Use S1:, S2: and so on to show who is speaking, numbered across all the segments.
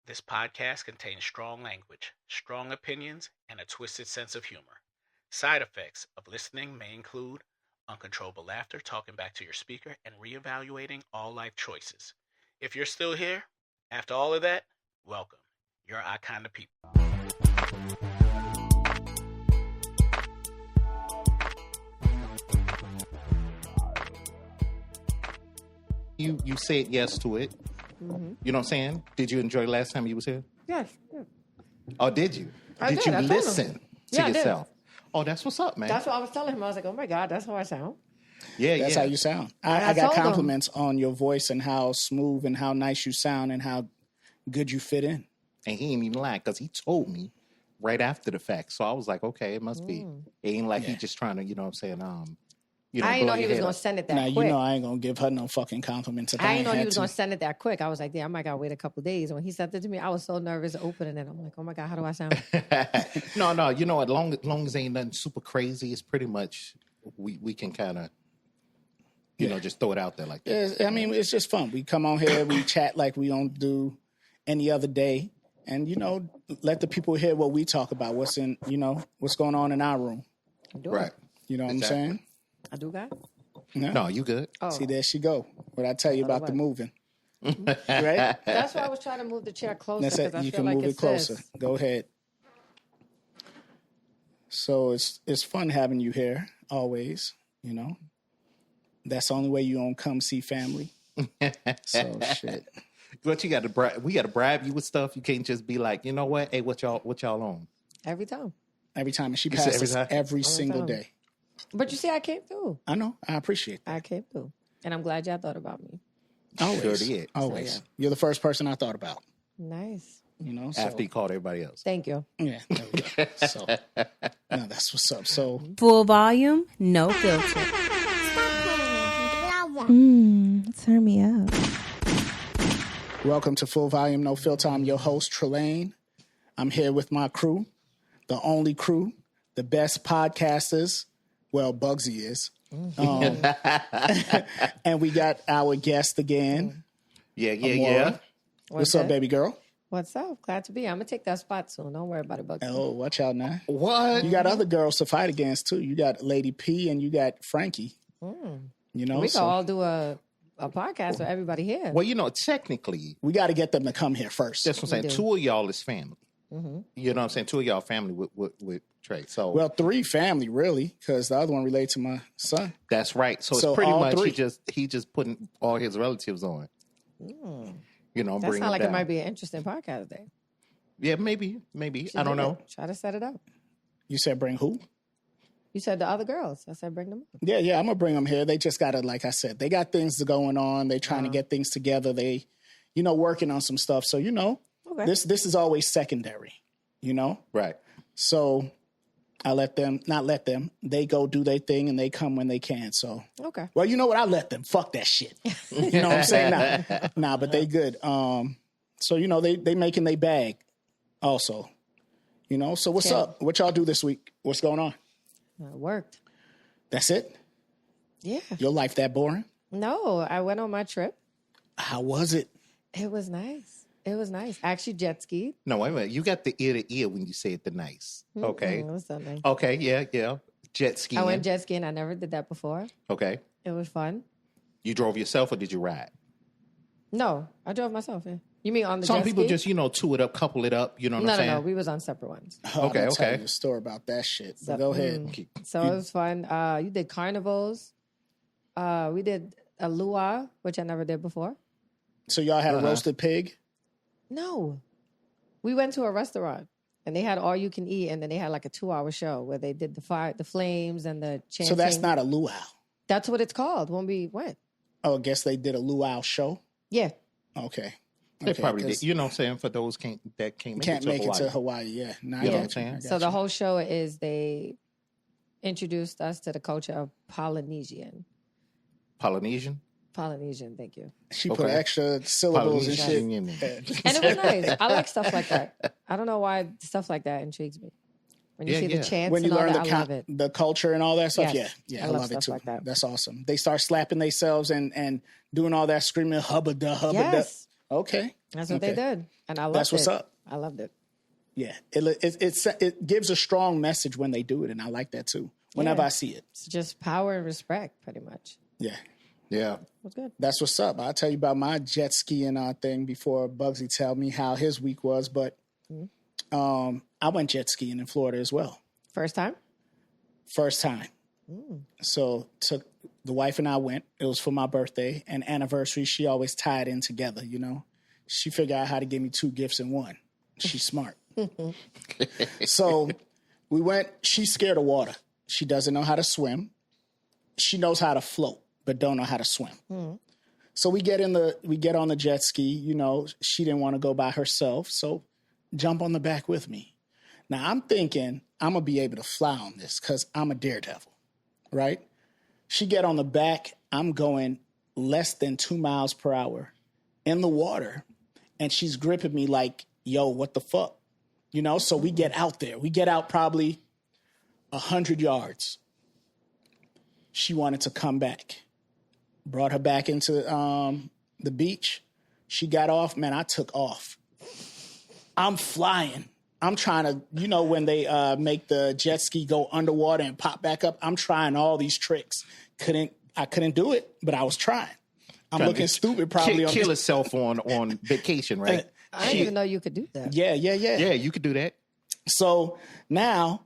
S1: This podcast contains strong language, strong opinions, and a twisted sense of humor. Side effects of listening may include uncontrollable laughter, talking back to your speaker, and reevaluating all life choices. If you're still here, after all of that, welcome. You're our kind of people.
S2: You said yes to it. Mm-hmm. You know what I'm saying? Did you enjoy last time you was here?
S3: Yes. Yeah.
S2: Oh, did you?
S3: I
S2: did you
S3: I
S2: listen to yourself? Oh, that's what's up, man.
S3: That's what I was telling him. I was like, oh my God, that's how I sound.
S2: Yeah,
S4: that's how you sound. I got compliments on your voice and how smooth and how nice you sound and how good you fit in.
S2: And he ain't even lying because he told me right after the fact. So I was like, okay, it must be. It ain't like he just trying to, you know what I'm saying?
S3: I didn't know he was going to send it that quick.
S4: Now, you know I ain't going to give her no fucking compliments.
S3: I didn't know he was going to send it that quick. I was like, damn, I might got to wait a couple days. When he sent it to me, I was so nervous opening it. I'm like, oh my God, how do I sound?
S2: No, you know, as long as ain't nothing super crazy, it's pretty much, we can kind of, you know, just throw it out there like that.
S4: Yeah, I mean, it's just fun. We come on here, we chat like we don't do any other day. And, you know, let the people hear what we talk about, what's going on in our room.
S2: Right.
S4: You know what I'm saying?
S3: I do, God?
S2: No, you good.
S3: Oh.
S4: See, there she go. What I tell you about the moving. Right?
S3: That's why I was trying to move the chair closer.
S4: That's it. You can move it closer. Go ahead. So it's fun having you here, always, you know. That's the only way you don't come see family. So, shit.
S2: But we got to bribe you with stuff. You can't just be like, you know what? Hey, what y'all on?
S3: Every time.
S4: Every time. And she passes every single day.
S3: But you see, I came through.
S4: I know. I appreciate that.
S3: I came through. And I'm glad y'all thought about me.
S4: Always.
S2: Sure did.
S4: Always.
S3: So, yeah.
S4: You're the first person I thought about.
S3: Nice.
S4: You know,
S2: after you called everybody else.
S3: Thank you.
S4: Yeah, there we go. So, no, that's what's up. So,
S5: full volume, no filter. Turn me up.
S4: Welcome to Full Volume, No Filter. I'm your host, Trelane. I'm here with my crew, the only crew, the best podcasters. Well, Bugsy is. And we got our guest again.
S2: Yeah.
S4: What's up, baby girl?
S3: What's up? Glad to be here. I'm going to take that spot soon. Don't worry about it, Bugsy.
S4: Oh, watch out now.
S2: What?
S4: You got other girls to fight against, too. You got Lady P and you got Frankie. You know,
S3: we can all do a podcast with everybody here.
S2: Well, you know, technically,
S4: we got to get them to come here first.
S2: That's what I'm saying. 2 of y'all is family. Mm-hmm. You know what I'm saying? 2 of y'all family with Trey. So,
S4: well, 3 family really, because the other one relates to my son.
S2: That's right. So it's pretty much 3. he just putting all his relatives on. You know,
S3: that sounds like it might be an interesting podcast day.
S2: Yeah, maybe. I don't know.
S3: Try to set it up.
S4: You said bring who?
S3: You said the other girls. I said bring them up.
S4: Yeah, I'm going to bring them here. They just got to, like I said, they got things going on. They trying to get things together. They, you know, working on some stuff. So, you know, this is always secondary, you know?
S2: Right.
S4: So I they go do their thing and they come when they can. So,
S3: okay.
S4: Well, you know what? I let them. Fuck that shit. You know what I'm saying? Nah, but they good. So, you know, they making their bag also, you know? So what's up? What y'all do this week? What's going on?
S3: It worked.
S4: That's it?
S3: Yeah.
S4: Your life that boring?
S3: No, I went on my trip.
S4: How was it?
S3: It was nice. I actually jet skied.
S2: No, wait a minute. You got the ear to ear when you say it the nice. Okay.
S3: It was so nice.
S2: Okay, yeah. Jet skiing.
S3: I went jet skiing. I never did that before.
S2: Okay.
S3: It was fun.
S2: You drove yourself or did you ride?
S3: No, I drove myself. Yeah. You mean on the
S2: Some
S3: jet
S2: people
S3: ski?
S2: just, you know, two it up, couple it up. You know what I'm saying?
S3: No. We was on separate ones.
S4: Okay. Tell you a story about that shit. But go ahead.
S3: So it was fun. You did carnivals. We did a luau, which I never did before.
S4: So y'all had a roasted pig?
S3: No. We went to a restaurant and they had all you can eat, and then they had like a 2-hour show where they did the flames and the chanting.
S4: So that's not a luau.
S3: That's what it's called when we went.
S4: Oh, I guess they did a luau show?
S3: Yeah.
S4: Okay.
S2: They probably did. You know what I'm saying? For those that can't make it to Hawaii.
S4: Yeah. No,
S2: you know what I'm saying?
S3: So the whole show is they introduced us to the culture of Polynesian.
S2: Polynesian,
S3: thank you.
S4: She put extra syllables and shit.
S3: And it was nice. I like stuff like that. I don't know why stuff like that intrigues me. When you see the chants
S4: when you
S3: and all
S4: learn
S3: that, I love it.
S4: The culture and all that stuff,
S3: Yes.
S4: I love it too.
S3: Like that.
S4: That's awesome. They start slapping themselves and doing all that screaming hubba da hubba
S3: yes.
S4: da. Okay.
S3: That's what they did. And I loved it.
S4: That's what's up.
S3: I loved it.
S4: Yeah. It gives a strong message when they do it. And I like that too. Whenever I see it.
S3: It's just power and respect, pretty much.
S4: Yeah.
S2: Yeah.
S3: That's good.
S4: That's what's up. I'll tell you about my jet skiing thing before Bugsy tell me how his week was. But I went jet skiing in Florida as well.
S3: First time?
S4: First time. So took the wife and I went. It was for my birthday and anniversary. She always tied in together, you know. She figured out how to give me 2 gifts in one. She's smart. So we went. She's scared of water. She doesn't know how to swim. She knows how to float, but don't know how to swim. So we get on the jet ski. You know, she didn't want to go by herself, so jump on the back with me. Now I'm thinking I'm gonna be able to fly on this because I'm a daredevil, right? She get on the back. I'm going less than 2 miles per hour in the water, and she's gripping me like, "Yo, what the fuck?" You know. So we get out there. We get out probably 100 yards. She wanted to come back. Brought her back into the beach. She got off. Man, I took off. I'm flying. I'm trying to, you know, when they make the jet ski go underwater and pop back up, I'm trying all these tricks. I couldn't do it, but I was trying. I'm looking stupid probably.
S2: Kill herself on vacation, right?
S3: I didn't even know you could do that.
S4: Yeah.
S2: Yeah, you could do that.
S4: So now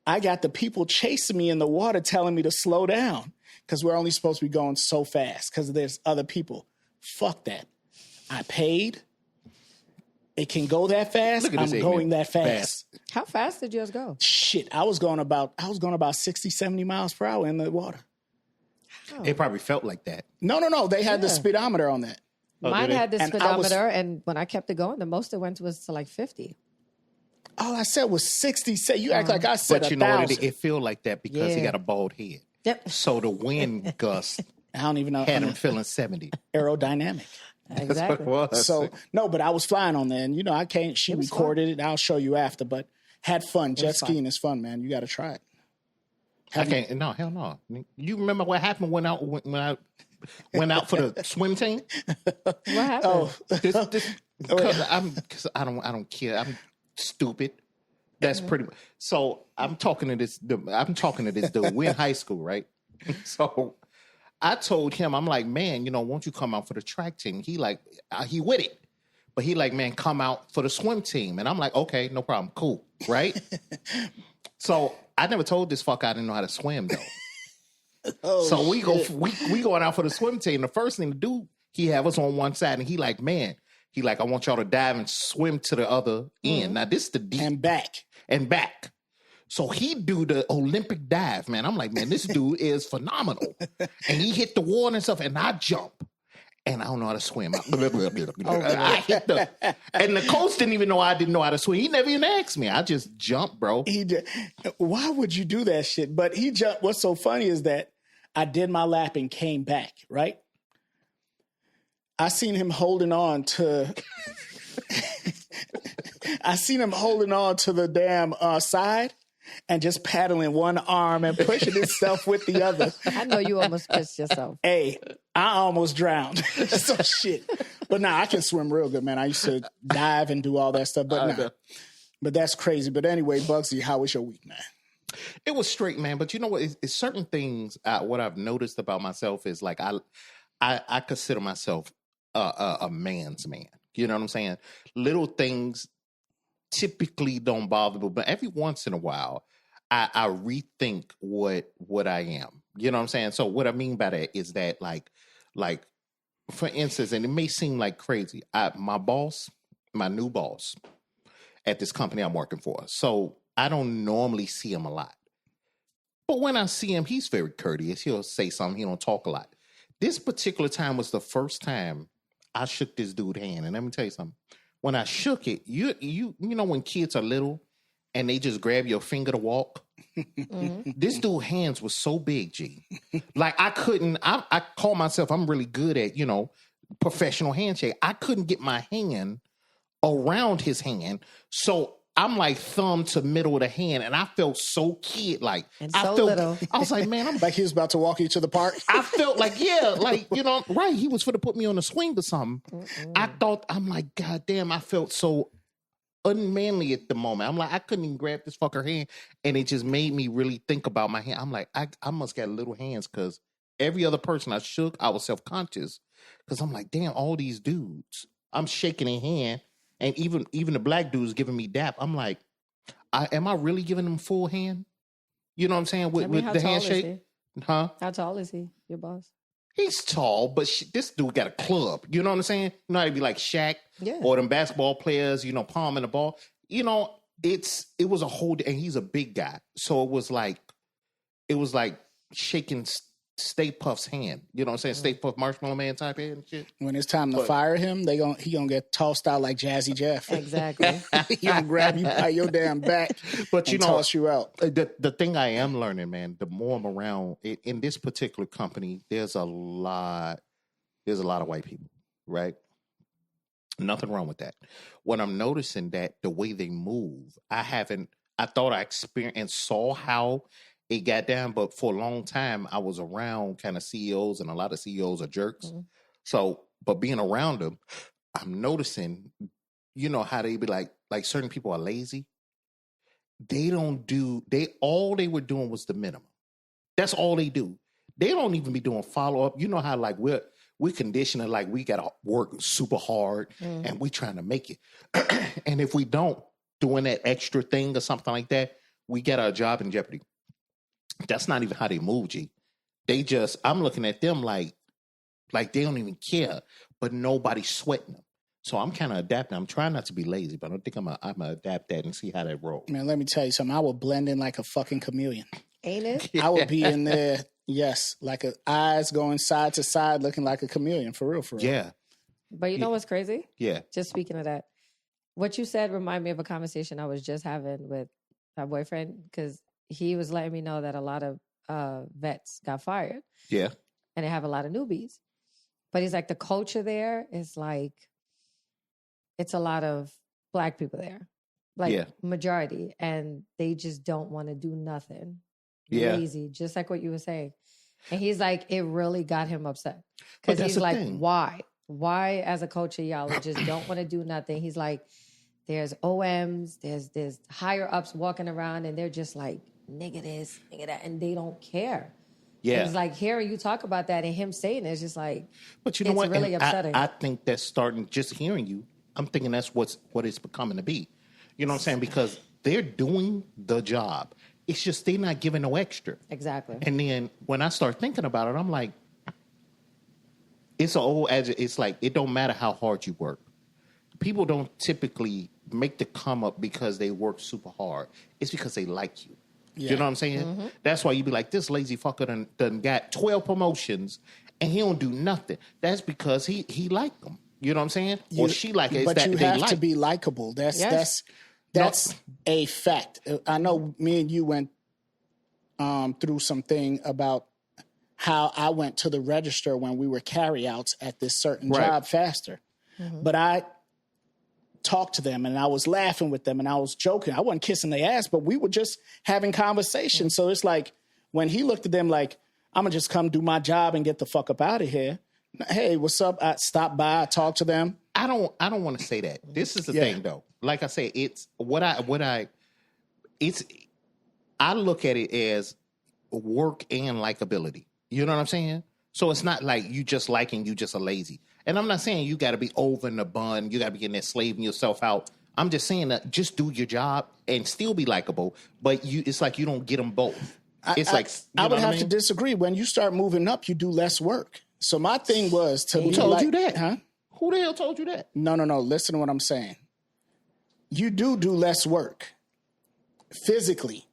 S4: I got the people chasing me in the water telling me to slow down because we're only supposed to be going so fast because there's other people. Fuck that. I paid. It can go that fast. I'm going that fast.
S3: How fast did yours go?
S4: Shit, I was going about 60, 70 miles per hour in the water.
S2: It probably felt like that.
S4: No. They had the speedometer on that.
S3: Mine had the
S4: And
S3: speedometer, and when I kept it going, the most it went was to like 50.
S4: All I said was 60. Say you act like I said
S2: But you
S4: 1,000.
S2: know what? It felt like that because he
S3: Yeah.
S2: got a bald head.
S3: Yep.
S2: So the wind gust
S4: I don't even know.
S2: had him feeling 70.
S4: Aerodynamic.
S3: Exactly.
S2: was.
S4: So no, but I was flying on there, and you know I can't. She recorded it. I'll show you after. But had fun. Jet skiing is fun, man. You got to try it.
S2: I can't. No, hell no. You remember what happened when I went out for the swim team?
S3: What happened?
S2: Because I don't care. I'm stupid. That's pretty much. So I'm talking to this dude. We're in high school, right? So I told him, I'm like, man, you know, won't you come out for the track team? He like, he with it. But he like, man, come out for the swim team. And I'm like, okay, no problem. Cool. Right? So I never told this fuck I didn't know how to swim though. So we going out for the swim team. The first thing to do, he have us on one side and he like, man, I want y'all to dive and swim to the other end. Now this is the deep. And back. So he do the Olympic dive, man. I'm like, man, this dude is phenomenal. And he hit the water and stuff, and I jump. And I don't know how to swim. I hit and the coach didn't even know I didn't know how to swim. He never even asked me. I just jumped, bro.
S4: Why would you do that shit? But he jumped. What's so funny is that I did my lap and came back, right? I seen him holding on to... the damn side and just paddling one arm and pushing himself with the other.
S3: I know you almost pissed yourself.
S4: Hey, I almost drowned. So shit. But now I can swim real good, man. I used to dive and do all that stuff, but But that's crazy. But anyway, Bugsy, how was your week, man?
S2: It was straight, man. But you know what? It's certain things. What I've noticed about myself is like I consider myself a man's man. You know what I'm saying? Little things typically don't bother me, but every once in a while, I rethink what I am. You know what I'm saying? So what I mean by that is that like for instance, and it may seem like crazy, my new boss at this company I'm working for. So I don't normally see him a lot, but when I see him, he's very courteous. He'll say something. He don't talk a lot. This particular time was the first time I shook this dude's hand, and let me tell you something. When I shook it, you know when kids are little and they just grab your finger to walk? Mm-hmm. This dude's hands was so big, G. Like I call myself, I'm really good at, professional handshake. I couldn't get my hand around his hand. So I'm like thumb to middle of the hand, and I felt so kid-like.
S3: And
S2: I
S3: so
S2: felt,
S3: little.
S2: I was like, man, I'm
S4: Like he was about to walk you to the park.
S2: I felt like, yeah, like, you know, right. He was for to put me on the swing or something. I'm like, God damn, I felt so unmanly at the moment. I'm like, I couldn't even grab this fucker hand. And it just made me really think about my hand. I'm like, I must got little hands because every other person I shook, I was self-conscious. Because I'm like, damn, all these dudes, I'm shaking their hand. And even the black dudes giving me dap. I'm like, am I really giving them full hand? You know what I'm saying? With
S3: how
S2: the
S3: tall
S2: handshake?
S3: is he?
S2: Huh?
S3: How tall is he, your boss?
S2: He's tall, but this dude got a club. You know what I'm saying? You know how to be like Shaq
S3: Yeah.
S2: or them basketball players, you know, palming the ball. You know, it was a whole, and he's a big guy. So it was like shaking Stay Puff's hand. You know what I'm saying? Stay Puff Marshmallow Man type hand and shit.
S4: When it's time to fire him, he gonna get tossed out like Jazzy Jeff.
S3: Exactly.
S4: He gonna grab you by your damn back,
S2: But you
S4: and
S2: know,
S4: toss you out.
S2: the thing I am learning, man, the more I'm around in this particular company, there's a lot of white people, right? Nothing wrong with that. What I'm noticing that the way they move, I thought I experienced and saw how it got down, but for a long time I was around kind of CEOs, and a lot of CEOs are jerks. Mm-hmm. So, but being around them, I'm noticing, you know, how they be like certain people are lazy. All they were doing was the minimum. That's all they do. They don't even be doing follow up. You know how like we're conditioning, like we got to work super hard and we trying to make it. And if we don't doing that extra thing or something like that, we get our job in jeopardy. That's not even how they move, G. I'm looking at them like they don't even care, but nobody's sweating them. So I'm kind of adapting. I'm trying not to be lazy, but I don't think I'm gonna adapt that and see how that rolls.
S4: Man, let me tell you something. I will blend in like a fucking chameleon.
S3: Ain't it?
S4: I would be in there, yes, like eyes going side to side, looking like a chameleon, for real.
S2: Yeah.
S3: But you know what's crazy?
S2: Yeah.
S3: Just speaking of that, what you said reminded me of a conversation I was just having with my boyfriend, because he was letting me know that a lot of vets got fired.
S2: Yeah.
S3: And they have a lot of newbies. But he's like, the culture there is like, it's a lot of black people there. Like majority. And they just don't want to do nothing.
S2: Yeah.
S3: Lazy, just like what you were saying. And he's like, it really got him upset. Because he's like, why? Why as a culture, y'all just don't want to do nothing? He's like, there's OMs, there's higher ups walking around, and they're just like, nigga this, nigga that, and they don't care. Yeah. And it's like hearing you talk about that and him saying it's just like, but you know what? Really upsetting.
S2: I think that's starting, just hearing you, I'm thinking that's what it's becoming to be. You know what I'm saying? Because they're doing the job. It's just they're not giving no extra.
S3: Exactly.
S2: And then when I start thinking about it, I'm like, it's like, it don't matter how hard you work. People don't typically make the come up because they work super hard. It's because they like you. Yeah. You know what I'm saying? Mm-hmm. That's why you be like, this lazy fucker done got 12 promotions and he don't do nothing. That's because he like them. You know what I'm saying? Or she like it.
S4: But you have to be likable. That's a fact. I know me and you went through something about how I went to the register when we were carryouts at this certain job faster. Mm-hmm. But I talked to them and I was laughing with them and I was joking. I wasn't kissing their ass, but we were just having conversation. Mm-hmm. So it's like when he looked at them like, I'm gonna just come do my job and get the fuck up out of here. Hey, what's up? I stopped by, I talked to them.
S2: I don't want to say that. This is the thing though. Like I say, it's I look at it as work and likability. You know what I'm saying? So it's not like you just liking, you just a lazy. And I'm not saying you got to be over in the bun. You got to be getting that slaving yourself out. I'm just saying that just do your job and still be likable. But it's like you don't get them both. It's
S4: I would have to disagree. When you start moving up, you do less work. So my thing was to
S2: Who told you that? Huh? Who the hell told you that?
S4: No. Listen to what I'm saying. You do less work physically.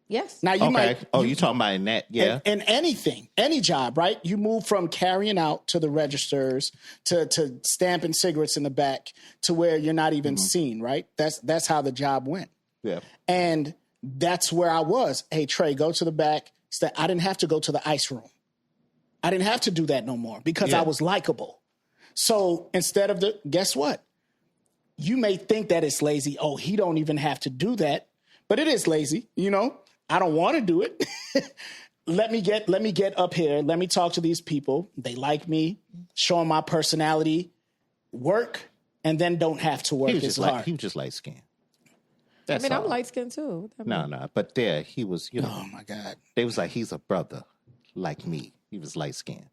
S3: Yes.
S4: Now you might.
S2: Oh, you talking about in that? Yeah.
S4: In anything, any job, right? You move from carrying out to the registers to stamping cigarettes in the back to where you're not even seen, right? That's how the job went.
S2: Yeah.
S4: And that's where I was. Hey, Trey, go to the back. I didn't have to go to the ice room. I didn't have to do that no more because I was likable. So instead of guess what? you may think that it's lazy. Oh, he don't even have to do that. But it is lazy, you know. I don't want to do it. Let me get up here. Let me talk to these people. They like me, show them my personality, work, and then don't have to work as hard.
S2: He was just light skinned.
S3: I'm light skinned too.
S2: No. But there he was, you know.
S4: Oh my God.
S2: They was like, he's a brother like me. He was light skinned.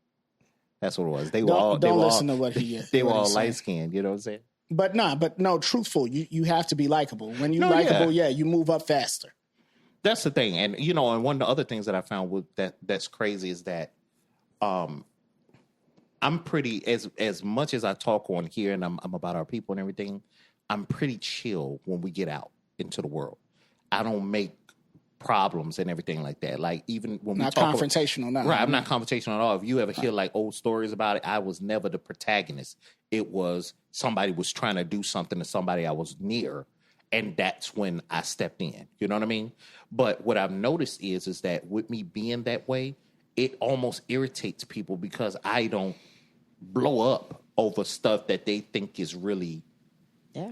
S2: That's what it was. They were
S4: Don't
S2: all
S4: listen to what he
S2: they were
S4: what
S2: all
S4: he's
S2: light skinned, you know what I'm saying?
S4: But no, truthful. You have to be likable. When you're likable, you move up faster.
S2: That's the thing. And you know, and one of the other things that I found with that's crazy is that I'm pretty as much as I talk on here and I'm about our people and everything, I'm pretty chill when we get out into the world. I don't make problems and everything like that. Like even when we
S4: not
S2: talk
S4: confrontational, no.
S2: Right, I'm not confrontational at all. If you ever hear like old stories about it, I was never the protagonist. It was somebody was trying to do something to somebody I was near, and that's when I stepped in. You know what I mean? But what I've noticed is that with me being that way, it almost irritates people because I don't blow up over stuff that they think is really,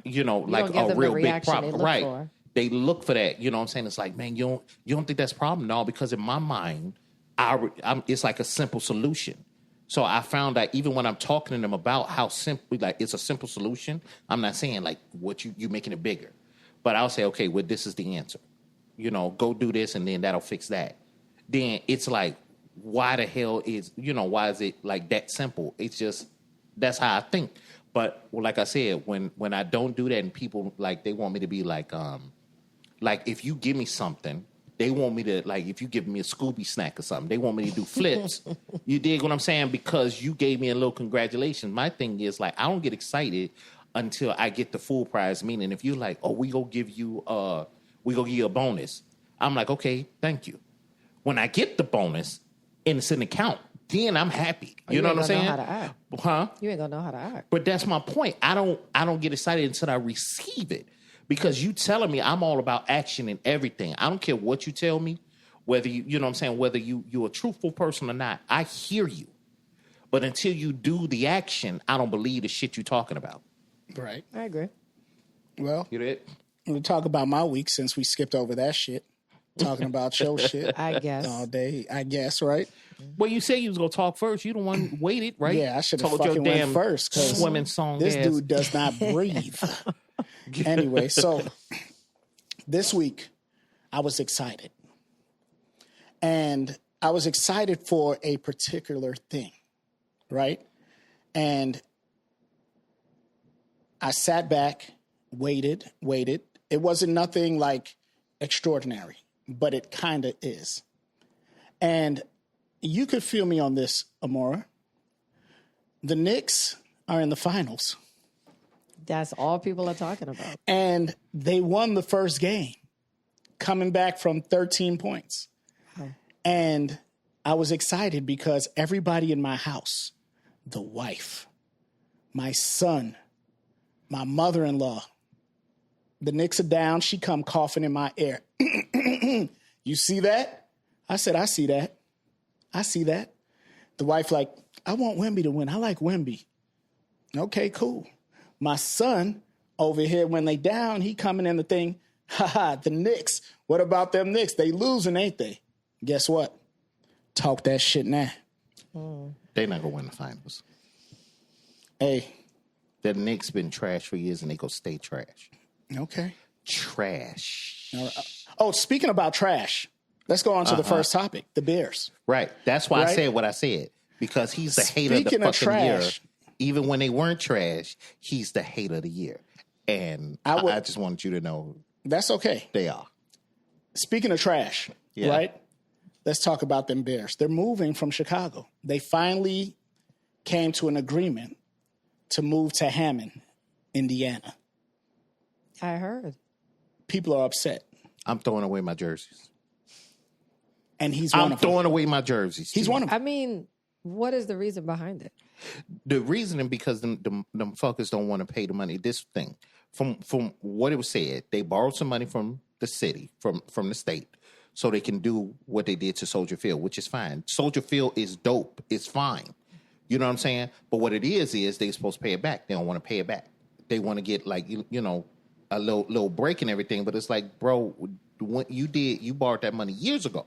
S2: you know, like a real big problem. Right. For. They look for that. You know what I'm saying? It's like, man, you don't think that's a problem? No, because in my mind, it's like a simple solution. So I found that even when I'm talking to them about how simple, like it's a simple solution, I'm not saying like what you making it bigger. But I'll say, okay, well, this is the answer. You know, go do this and then that'll fix that. Then it's like, why the hell why is it like that simple? It's just, that's how I think. But like I said, when I don't do that and people like, they want me to be like if you give me something, they want me to, like, if you give me a Scooby snack or something, they want me to do flips. You dig what I'm saying? Because you gave me a little congratulations. My thing is, like, I don't get excited until I get the full prize. Meaning, if you're like, oh, we gonna give you a bonus, I'm like, okay, thank you. When I get the bonus and it's an account, then I'm happy. You know what I'm saying?
S3: Know how to act.
S2: Huh?
S3: You ain't gonna know how to act.
S2: But that's my point. I don't get excited until I receive it. Because you telling me I'm all about action and everything. I don't care what you tell me, whether you know what I'm saying, whether you're a truthful person or not. I hear you. But until you do the action, I don't believe the shit you're talking about.
S4: Right.
S3: I agree.
S4: Well,
S2: you did?
S4: I'm going to talk about my week since we skipped over that shit. Talking about your shit.
S3: I guess.
S4: All day, I guess, right?
S2: Well, you say you was going to talk first. You the one waited, right?
S4: Yeah, I should have fucking went first.
S2: Swimming song.
S4: This dude does not breathe. Anyway, so this week I was excited. And I was excited for a particular thing, right? And I sat back, waited. It wasn't nothing like extraordinary, but it kind of is. And you could feel me on this, Amora. The Knicks are in the finals.
S3: That's all people are talking about.
S4: And they won the first game, coming back from 13 points. Oh. And I was excited because everybody in my house, the wife, my son, my mother-in-law, the Knicks are down. She come coughing in my ear. You see that? I said, I see that. I see that. The wife like, I want Wemby to win. I like Wemby. Okay, cool. My son over here, when they down, he coming in the thing, the Knicks. What about them Knicks? They losing, ain't they? Guess what? Talk that shit now.
S2: They not going to win the finals.
S4: Hey.
S2: The Knicks been trash for years and they going to stay trash.
S4: Okay.
S2: Trash.
S4: Oh, speaking about trash, let's go on to the first topic, the Bears.
S2: Right. That's why I said what I said. Because he's the hater of the fucking year. Even when they weren't trash, he's the hater of the year. And I just wanted you to know.
S4: That's okay.
S2: They are.
S4: Speaking of trash, right? Let's talk about them Bears. They're moving from Chicago. They finally came to an agreement to move to Hammond, Indiana.
S3: I heard.
S4: People are upset.
S2: I'm throwing away my jerseys.
S4: And he's one of them.
S2: I'm throwing away my jerseys.
S4: He's one of them.
S3: I mean, what is the reason behind it?
S2: The reasoning because them fuckers don't want to pay the money. This thing, from what it was said, they borrowed some money from the city, from the state, so they can do what they did to Soldier Field, which is fine. Soldier Field is dope. It's fine. You know what I'm saying? But what it is they're supposed to pay it back. They don't want to pay it back. they want to get like a little break and everything. But it's like, bro, when you borrowed that money years ago.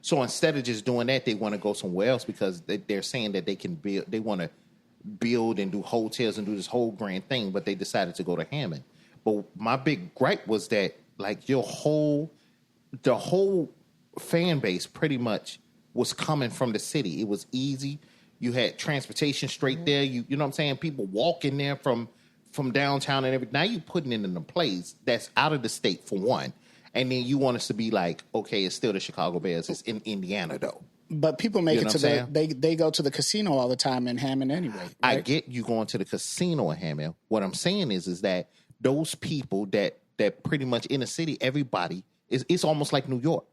S2: So instead of just doing that, they want to go somewhere else because they're saying that they can build. They want to build and do hotels and do this whole grand thing, but they decided to go to Hammond. But my big gripe was that like the whole fan base pretty much was coming from the city. It was easy. You had transportation straight there. You know what I'm saying? People walking there from downtown and everything. Now you putting it in a place that's out of the state for one. And then you want us to be like, okay, it's still the Chicago Bears. It's in Indiana though.
S4: But people make it to they go to the casino all the time in Hammond anyway. Right?
S2: I get you going to the casino in Hammond. What I'm saying is that those people that pretty much in the city, everybody it's almost like New York.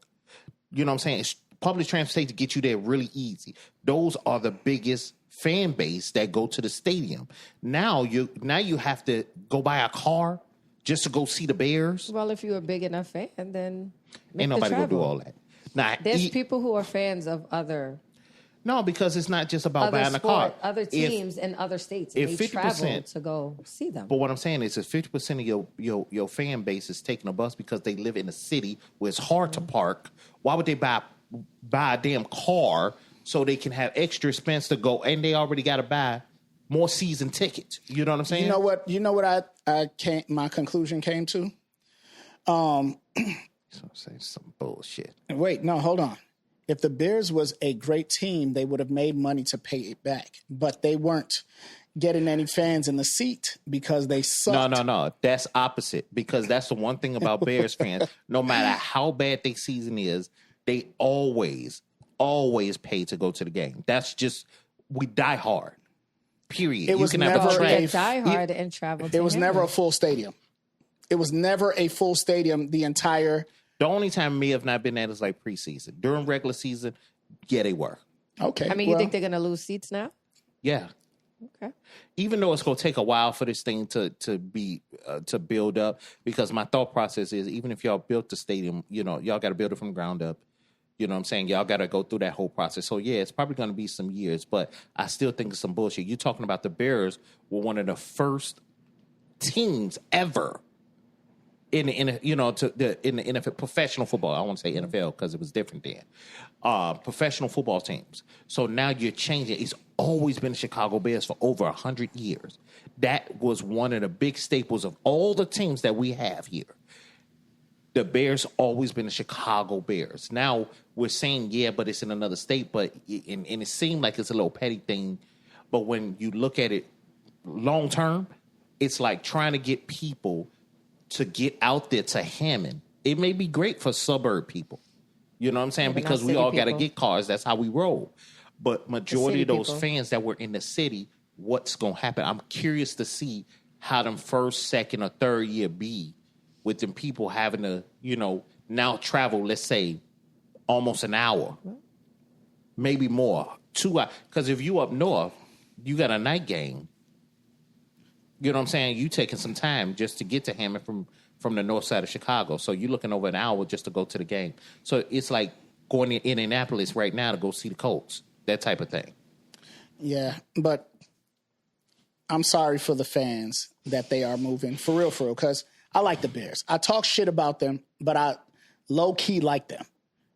S2: You know what I'm saying? It's public transportation to get you there really easy. Those are the biggest fan base that go to the stadium. Now you have to go buy a car just to go see the Bears.
S3: Well, if you're a big enough fan, then
S2: ain't nobody gonna do all that. Now,
S3: there's people who are fans of other.
S2: No, because it's not just about buying a car.
S3: Other teams in other states, and they travel to go see them.
S2: But what I'm saying is, if 50% of your fan base is taking a bus because they live in a city where it's hard to park, why would they buy a damn car so they can have extra expense to go, and they already got to buy more season tickets? You know what I'm saying?
S4: You know what my conclusion came to.
S2: So say some bullshit.
S4: Wait, no, hold on. If the Bears was a great team, they would have made money to pay it back. But they weren't getting any fans in the seat because they sucked.
S2: No. That's opposite. Because that's the one thing about Bears fans. No matter how bad their season is, they always pay to go to the game. That's just, we die hard. Period.
S4: It was never
S3: die hard and travel.
S4: It was never a full stadium. It was never a full stadium the entire.
S2: The only time may have not been that is like preseason. During regular season, yeah, they were.
S4: Okay.
S3: I mean, you think they're going to lose seats now?
S2: Yeah.
S3: Okay.
S2: Even though it's going to take a while for this thing to build up, because my thought process is, even if y'all built the stadium, y'all got to build it from the ground up. You know what I'm saying? Y'all got to go through that whole process. So, yeah, it's probably going to be some years, but I still think it's some bullshit. You're talking about the Bears were one of the first teams ever in the NFL, professional football. I won't say NFL because it was different then. Professional football teams. So now you're changing. It's always been the Chicago Bears for over 100 years. That was one of the big staples of all the teams that we have here. The Bears always been the Chicago Bears. Now we're saying, yeah, but it's in another state. But and it seemed like it's a little petty thing. But when you look at it long term, it's like trying to get people to get out there to Hammond. It may be great for suburb people. You know what I'm saying? Because we all got to get cars. That's how we roll. But majority of those fans that were in the city, what's going to happen? I'm curious to see how them first, second, or third year be with them people having to, now travel, let's say, almost an hour. Maybe more. 2 hours. Because if you up north, you got a night game. You know what I'm saying? You taking some time just to get to Hammond from the north side of Chicago. So you're looking over an hour just to go to the game. So it's like going to Indianapolis right now to go see the Colts. That type of thing.
S4: Yeah, but I'm sorry for the fans that they are moving. For real, because I like the Bears. I talk shit about them, but I low-key like them.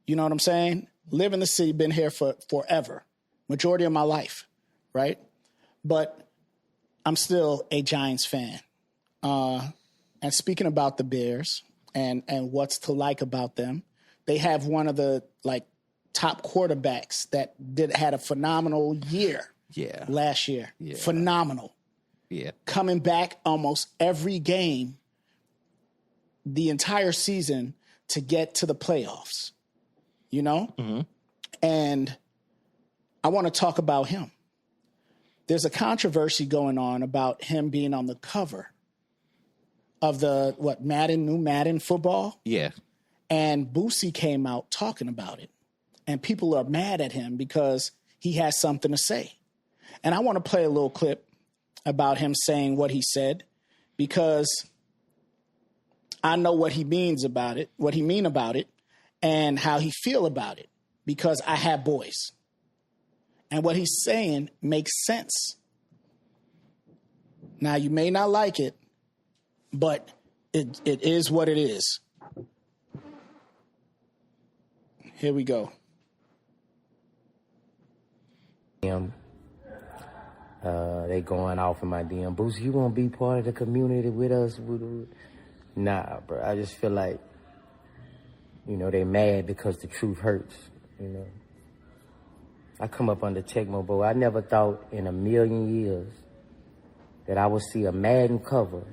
S4: You know what I'm saying? Live in the city, been here for forever. Majority of my life, right? But I'm still a Giants fan. And speaking about the Bears and what's to like about them, they have one of the top quarterbacks that had a phenomenal year.
S2: Yeah.
S4: Last year.
S2: Yeah.
S4: Phenomenal.
S2: Yeah.
S4: Coming back almost every game the entire season to get to the playoffs. Mm-hmm. And I want to talk about him. There's a controversy going on about him being on the cover of the, new Madden football?
S2: Yeah.
S4: And Boosie came out talking about it. And people are mad at him because he has something to say. And I want to play a little clip about him saying what he said, because I know what he means about it, and how he feel about it, because I have boys. And what he's saying makes sense. Now, you may not like it, but it is what it is. Here we go.
S6: They going off in my DM. Boosie, you gonna be part of the community with us? Nah, bro. I just feel like, they mad because the truth hurts, I come up under Tecmo, bro. I never thought in a million years that I would see a Madden cover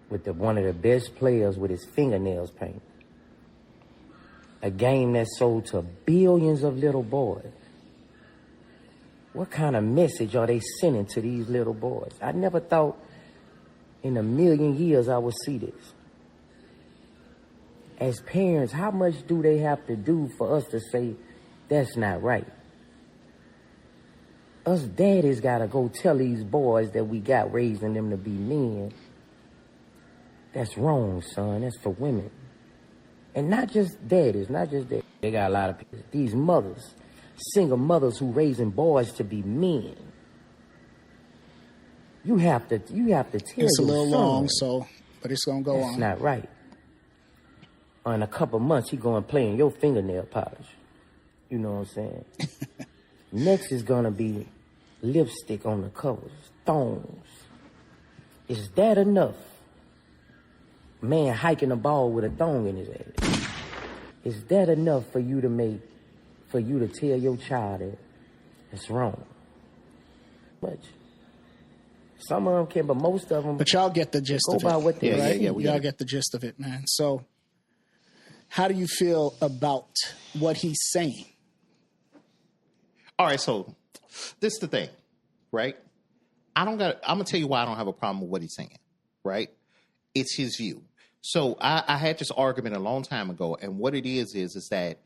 S6: with one of the best players with his fingernails painted. A game that sold to billions of little boys. What kind of message are they sending to these little boys? I never thought in a million years I would see this. As parents, how much do they have to do for us to say that's not right? Us daddies gotta go tell these boys that we got raising them to be men. That's wrong, son. That's for women. And not just daddies, They got a lot of people. These mothers, single mothers who raising boys to be men. You have to tell
S4: It's a little
S6: son,
S4: long, but it's gonna go on.
S6: That's not right. In a couple months, he gonna play in your fingernail polish. You know what I'm saying? Next is gonna be lipstick on the covers, thongs. Is that enough? Man hiking a ball with a thong in his ass. Is that enough for you to tell your child that it's wrong? Much. Some of them can, but most of them.
S4: But y'all get the gist of it.
S6: Go by what they
S4: right?
S2: Yeah,
S4: y'all get the gist of it, man. So, how do you feel about what he's saying?
S2: All right, so this is the thing, right? I'm gonna tell you why I don't have a problem with what he's saying, right? It's his view. So I had this argument a long time ago, and what it is that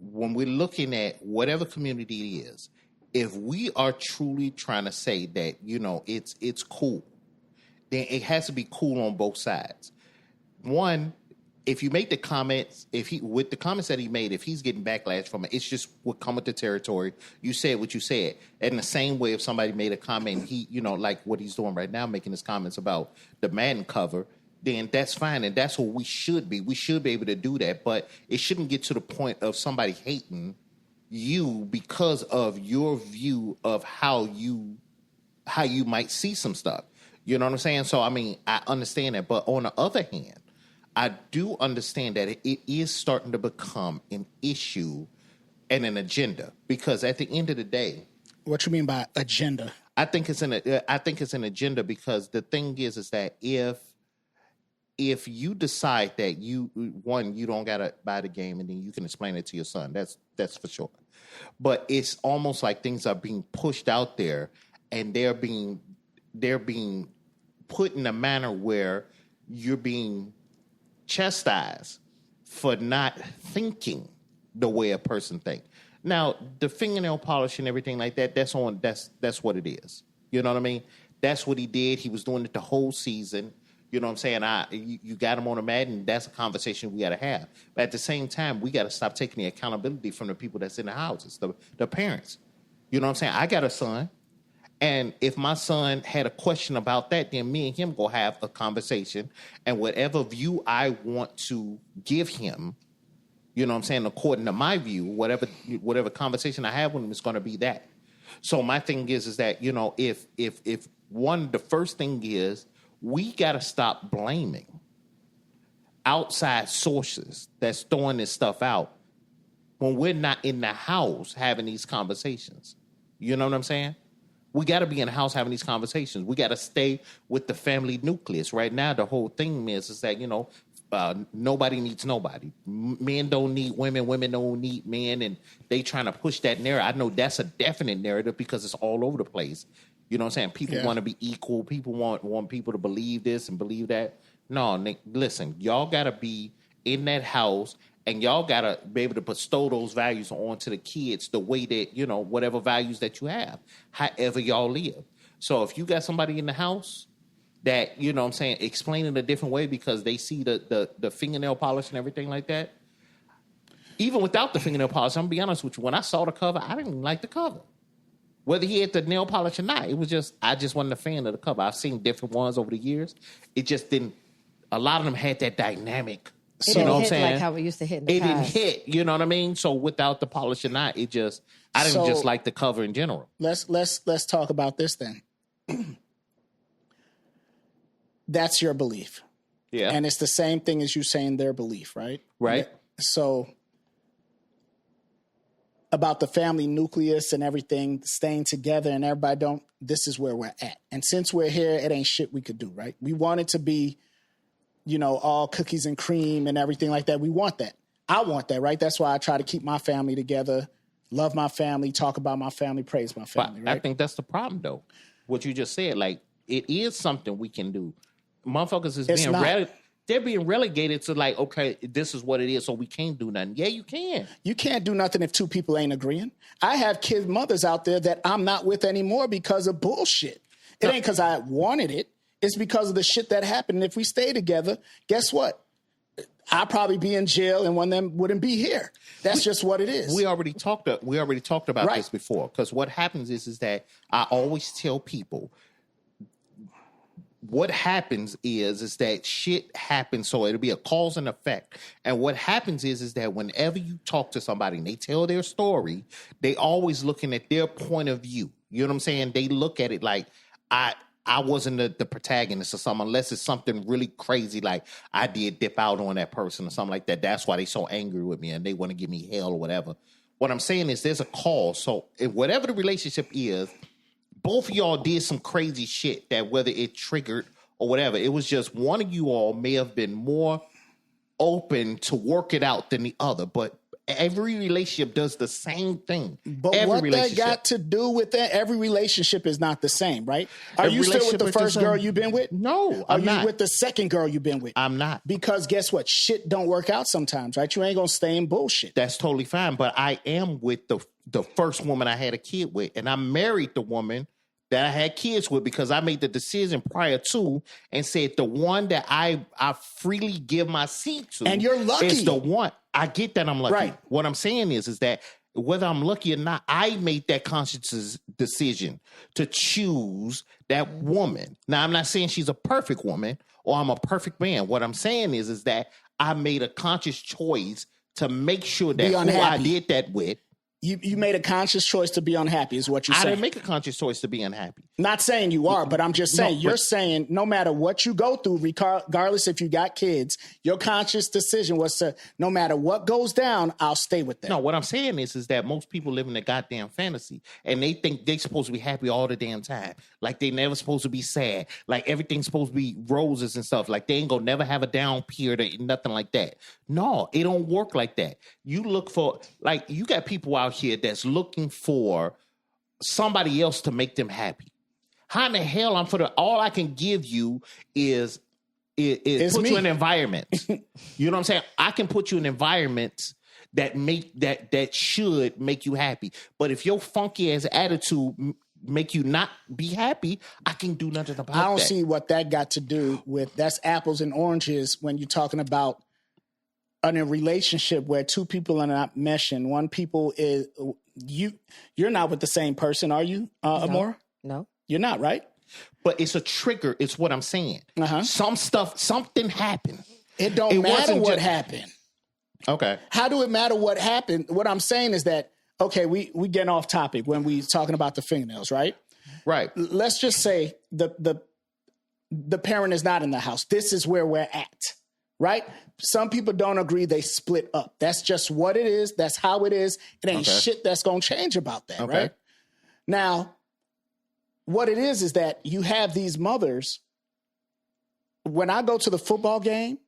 S2: when we're looking at whatever community it is, if we are truly trying to say that, it's cool, then it has to be cool on both sides. One, if you make the comments, with the comments that he made, if he's getting backlash from it, it's just what come with the territory. You said what you said. And in the same way, if somebody made a comment, he, like what he's doing right now, making his comments about the Madden cover, then that's fine. And that's what we should be. We should be able to do that. But it shouldn't get to the point of somebody hating you because of your view of how you might see some stuff. You know what I'm saying? So, I understand that. But on the other hand, I do understand that it is starting to become an issue and an agenda, because at the end of the day,
S4: what you mean by agenda?
S2: I think it's an agenda, because the thing is that if you decide that you don't gotta buy the game, and then you can explain it to your son, that's for sure. But it's almost like things are being pushed out there, and they're being put in a manner where you're being chastised for not thinking the way a person thinks. Now, the fingernail polish and everything like that, that's what it is. You know what I mean? That's what he did. He was doing it the whole season. You know what I'm saying? You got him on a Madden. That's a conversation we got to have. But at the same time, we got to stop taking the accountability from the people that's in the houses, the parents. You know what I'm saying? I got a son. And if my son had a question about that, then me and him go have a conversation. And whatever view I want to give him, you know what I'm saying, according to my view, whatever conversation I have with him is going to be that. So my thing is that, if the first thing is, we got to stop blaming outside sources that's throwing this stuff out when we're not in the house having these conversations. You know what I'm saying? We got to be in the house having these conversations. We got to stay with the family nucleus. Right now, the whole thing is that, nobody needs nobody. Men don't need women. Women don't need men. And they trying to push that narrative. I know that's a definite narrative because it's all over the place. You know what I'm saying? People want to be equal. People want people to believe this and believe that. No, Nick, listen, y'all got to be in that house, and y'all got to be able to bestow those values onto the kids the way that, whatever values that you have, however y'all live. So if you got somebody in the house that, explain it a different way because they see the fingernail polish and everything like that, even without the fingernail polish, I'm going to be honest with you, when I saw the cover, I didn't like the cover. Whether he had the nail polish or not, it was just, I just wasn't a fan of the cover. I've seen different ones over the years. It just didn't, a lot of them had that dynamic.
S3: You know what I'm saying? Like how we used to hit in the
S2: past.
S3: Didn't
S2: hit, you know what I mean? So without the polish or not, it just, I didn't just like the cover in general.
S4: Let's talk about this then. That's your belief.
S2: Yeah.
S4: And it's the same thing as you saying their belief, right?
S2: Right.
S4: So about the family nucleus and everything staying together and everybody this is where we're at. And since we're here, it ain't shit we could do, right? We want it to be, all cookies and cream and everything like that. We want that. I want that, right? That's why I try to keep my family together, love my family, talk about my family, praise my family, right?
S2: I think that's the problem, though. What you just said, like, it is something we can do. Motherfuckers is they're being relegated to like, okay, this is what it is, so we can't do nothing. Yeah, you can.
S4: You can't do nothing if two people ain't agreeing. I have mothers out there that I'm not with anymore because of bullshit. It ain't because I wanted it. It's because of the shit that happened. And if we stay together, guess what? I'll probably be in jail and one of them wouldn't be here. That's just what it is.
S2: We already talked about this before. Because what happens is that I always tell people, what happens is that shit happens, so it'll be a cause and effect. And what happens is that whenever you talk to somebody and they tell their story, they always looking at their point of view. You know what I'm saying? They look at it like, I wasn't the protagonist or something, unless it's something really crazy like I did dip out on that person or something like that. That's why they so angry with me and they want to give me hell or whatever. What I'm saying is there's a cause. So if whatever the relationship is, both of y'all did some crazy shit that whether it triggered or whatever, it was just one of you all may have been more open to work it out than the other. But every relationship does the same thing.
S4: But what that got to do with that? Every relationship is not the same, right? Are you still with the first girl you've been with?
S2: No, I'm not.
S4: Are you with the second girl you've been with?
S2: I'm not.
S4: Because guess what? Shit don't work out sometimes, right? You ain't gonna stay in bullshit.
S2: That's totally fine. But I am with the first woman I had a kid with, and I married the woman that I had kids with because I made the decision prior to and said the one that I freely give my seat to.
S4: And you're lucky.
S2: Is the one. I get that I'm lucky.
S4: Right.
S2: What I'm saying is that whether I'm lucky or not, I made that conscious decision to choose that woman. Now, I'm not saying she's a perfect woman or I'm a perfect man. What I'm saying is that I made a conscious choice to make sure that who I did that with.
S4: You made a conscious choice to be unhappy is what you're saying.
S2: I didn't make a conscious choice to be unhappy.
S4: Not saying you are, but I'm just saying you're saying no matter what you go through, regardless if you got kids, your conscious decision was to no matter what goes down, I'll stay with them.
S2: No, what I'm saying is that most people live in a goddamn fantasy and they think they're supposed to be happy all the damn time. Like they never supposed to be sad. Like everything's supposed to be roses and stuff. Like they ain't gonna never have a down period or nothing like that. No, it don't work like that. You look for, like, you got people out here that's looking for somebody else to make them happy. How in the hell all I can give you is put you in environments. You know what I'm saying? I can put you in environments that should make you happy. But if your funky ass attitude make you not be happy, I can do nothing about that.
S4: I don't see what that got to do with, that's apples and oranges when you're talking about in a relationship where two people are not meshing. One people is you're not with the same person, are you, Amora?
S3: No.
S4: You're not, right?
S2: But it's a trigger. It's what I'm saying. Uh-huh. Something happened.
S4: It don't matter what happened.
S2: Okay.
S4: How do it matter what happened? What I'm saying is that, okay, we getting off topic when we talking about the fingernails, right?
S2: Right.
S4: Let's just say the parent is not in the house. This is where we're at. Right? Some people don't agree. They split up. That's just what it is. That's how it is. It ain't shit that's going to change about that. Okay. Right? Now, what it is that you have these mothers. When I go to the football game,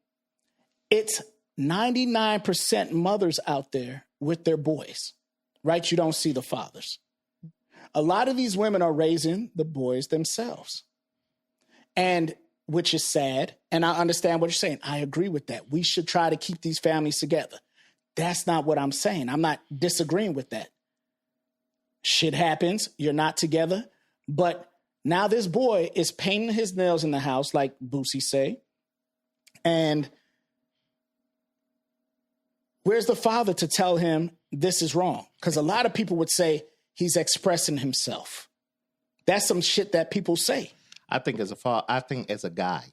S4: it's 99% mothers out there with their boys, right? You don't see the fathers. A lot of these women are raising the boys themselves. And which is sad. And I understand what you're saying. I agree with that. We should try to keep these families together. That's not what I'm saying. I'm not disagreeing with that. Shit happens. You're not together. But now this boy is painting his nails in the house, like Boosie say. And where's the father to tell him this is wrong? Because a lot of people would say he's expressing himself. That's some shit that people say.
S2: I think as a guy,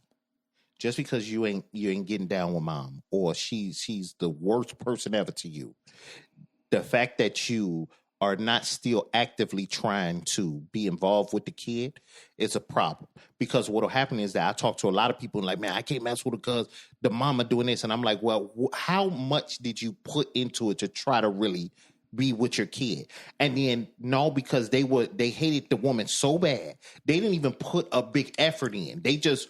S2: just because you ain't getting down with mom, or she's the worst person ever to you, the fact that you are not still actively trying to be involved with the kid is a problem. Because what'll happen is that I talk to a lot of people and like, man, I can't mess with her because the mama doing this. And I'm like, well, how much did you put into it to try to really be with your kid? And then no, because they hated the woman so bad, they didn't even put a big effort in. They just,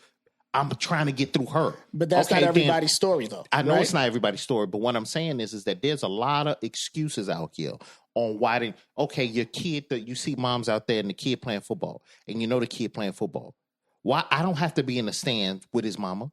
S2: I'm trying to get through her.
S4: But that's not everybody's story, though.
S2: I know
S4: right?
S2: It's not everybody's story, but what I'm saying is that there's a lot of excuses out here on why your kid, you see moms out there and the kid playing football, and you know the kid playing football. Why I don't have to be in the stands with his mama?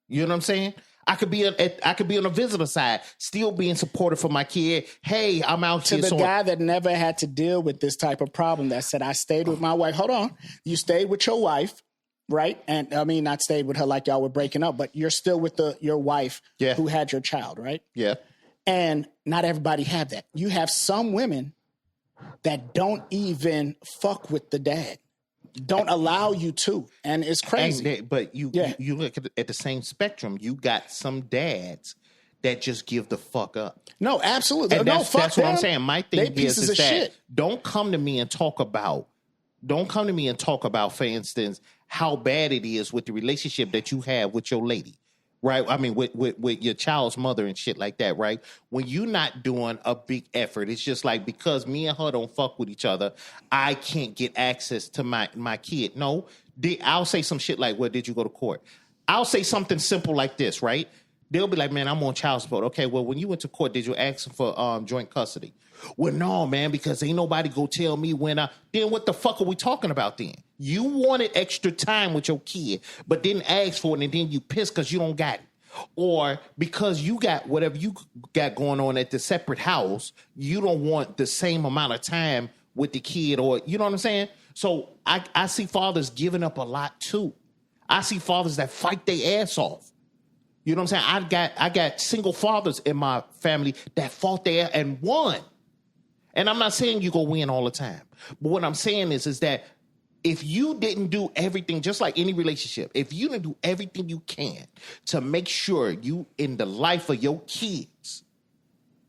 S2: You know what I'm saying? I could be on the visitor side, still being supportive for my kid. Hey, I'm out
S4: to
S2: here.
S4: To the guy that never had to deal with this type of problem, that said, I stayed with my wife. Hold on. You stayed with your wife, right? And I mean, not stayed with her like y'all were breaking up, but you're still with your wife who had your child, right?
S2: Yeah.
S4: And not everybody have that. You have some women that don't even fuck with the dad, don't allow you to, and it's crazy.
S2: But you look at the same spectrum. You got some dads that just give the fuck up.
S4: No, absolutely.
S2: And that's what I'm saying. My thing is that
S4: shit.
S2: Don't come to me and talk about, for instance, how bad it is with the relationship that you have with your lady. Right. I mean, with your child's mother and shit like that. Right. When you're not doing a big effort, it's just like, because me and her don't fuck with each other, I can't get access to my kid. No, I'll say some shit like, well, did you go to court? I'll say something simple like this. Right. They'll be like, man, I'm on child support. Okay, well, when you went to court, did you ask for joint custody? Well, no, man, because ain't nobody go tell me when then what the fuck are we talking about then? You wanted extra time with your kid, but didn't ask for it, and then you pissed because you don't got it. Or because you got whatever you got going on at the separate house, you don't want the same amount of time with the kid, or you know what I'm saying? So I see fathers giving up a lot too. I see fathers that fight their ass off. You know what I'm saying? I got single fathers in my family that fought their ass and won. And I'm not saying you go win all the time. But what I'm saying is that if you didn't do everything, just like any relationship, if you didn't do everything you can to make sure you in the life of your kids,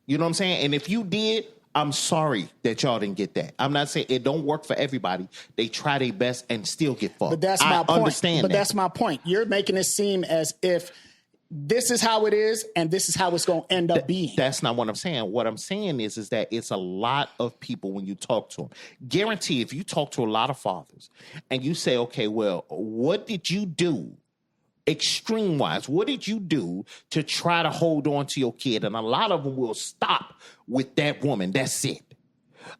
S2: you know what I'm saying? And if you did, I'm sorry that y'all didn't get that. I'm not saying it don't work for everybody. They try their best and still get fucked.
S4: But that's my point. That's my point. You're making it seem as if this is how it is, and this is how it's going to end up being.
S2: That's not what I'm saying. What I'm saying is that it's a lot of people when you talk to them. Guarantee if you talk to a lot of fathers and you say, okay, well, what did you do extreme-wise? What did you do to try to hold on to your kid? And a lot of them will stop with that woman. That's it.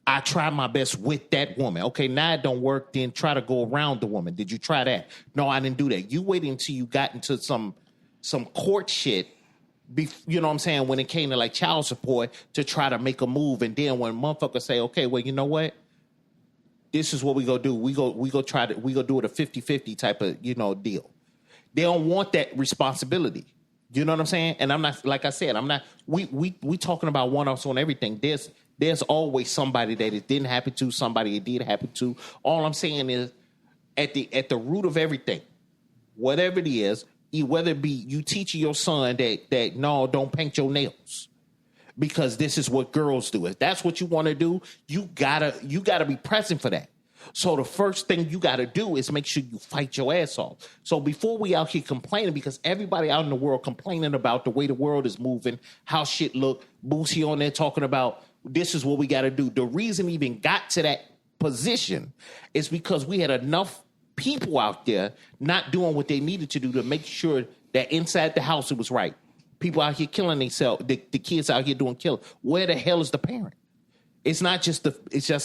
S2: I tried my best with that woman. Okay, now it don't work. Then try to go around the woman. Did you try that? No, I didn't do that. You waited until you got into some court shit, you know what I'm saying, when it came to like child support to try to make a move. And then when motherfuckers say, okay, well, you know what? This is what we go do. We go do it a 50-50 type of, deal. They don't want that responsibility. You know what I'm saying? And I'm not, like I said, we talking about one-offs on everything. There's always somebody that it didn't happen to, somebody it did happen to. All I'm saying is at the root of everything, whatever it is, whether it be you teaching your son that no, don't paint your nails because this is what girls do. If that's what you want to do, you gotta be present for that. So the first thing you gotta do is make sure you fight your ass off. So before we out here complaining, because everybody out in the world complaining about the way the world is moving, how shit look, Boosie on there talking about this is what we gotta do. The reason we even got to that position is because we had enough people out there not doing what they needed to do to make sure that inside the house it was right. People out here killing themselves. The kids out here doing killing. Where the hell is the parent? It's not just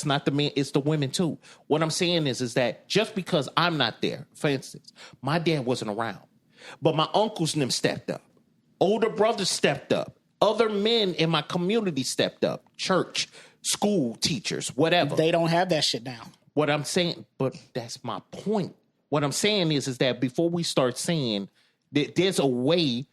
S2: not the men. It's the women too. What I'm saying is that just because I'm not there, for instance, my dad wasn't around, but my uncles and them stepped up. Older brothers stepped up. Other men in my community stepped up. Church, school teachers, whatever.
S4: They don't have that shit now.
S2: What I'm saying, but that's my point. What I'm saying is that before we start saying that there's a way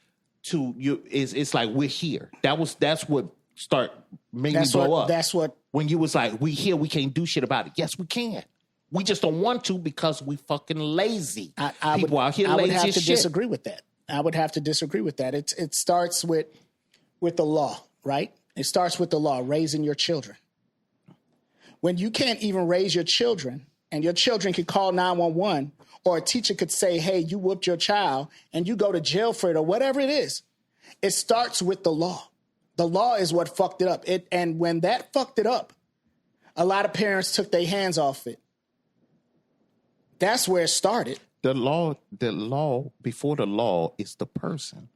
S2: to it's like we're here. That's what start making me blow up.
S4: That's what.
S2: When you was like, we here, we can't do shit about it. Yes, we can. We just don't want to because we fucking lazy. People out here lazy as shit. I would have to
S4: disagree with that. I would have to disagree with that. It starts with the law, right? It starts with the law, raising your children. When you can't even raise your children, and your children can call 911, or a teacher could say, hey, you whooped your child, and you go to jail for it, or whatever it is, it starts with the law. The law is what fucked it up. And when that fucked it up, a lot of parents took their hands off it. That's where it started.
S2: The law, before the law is the person.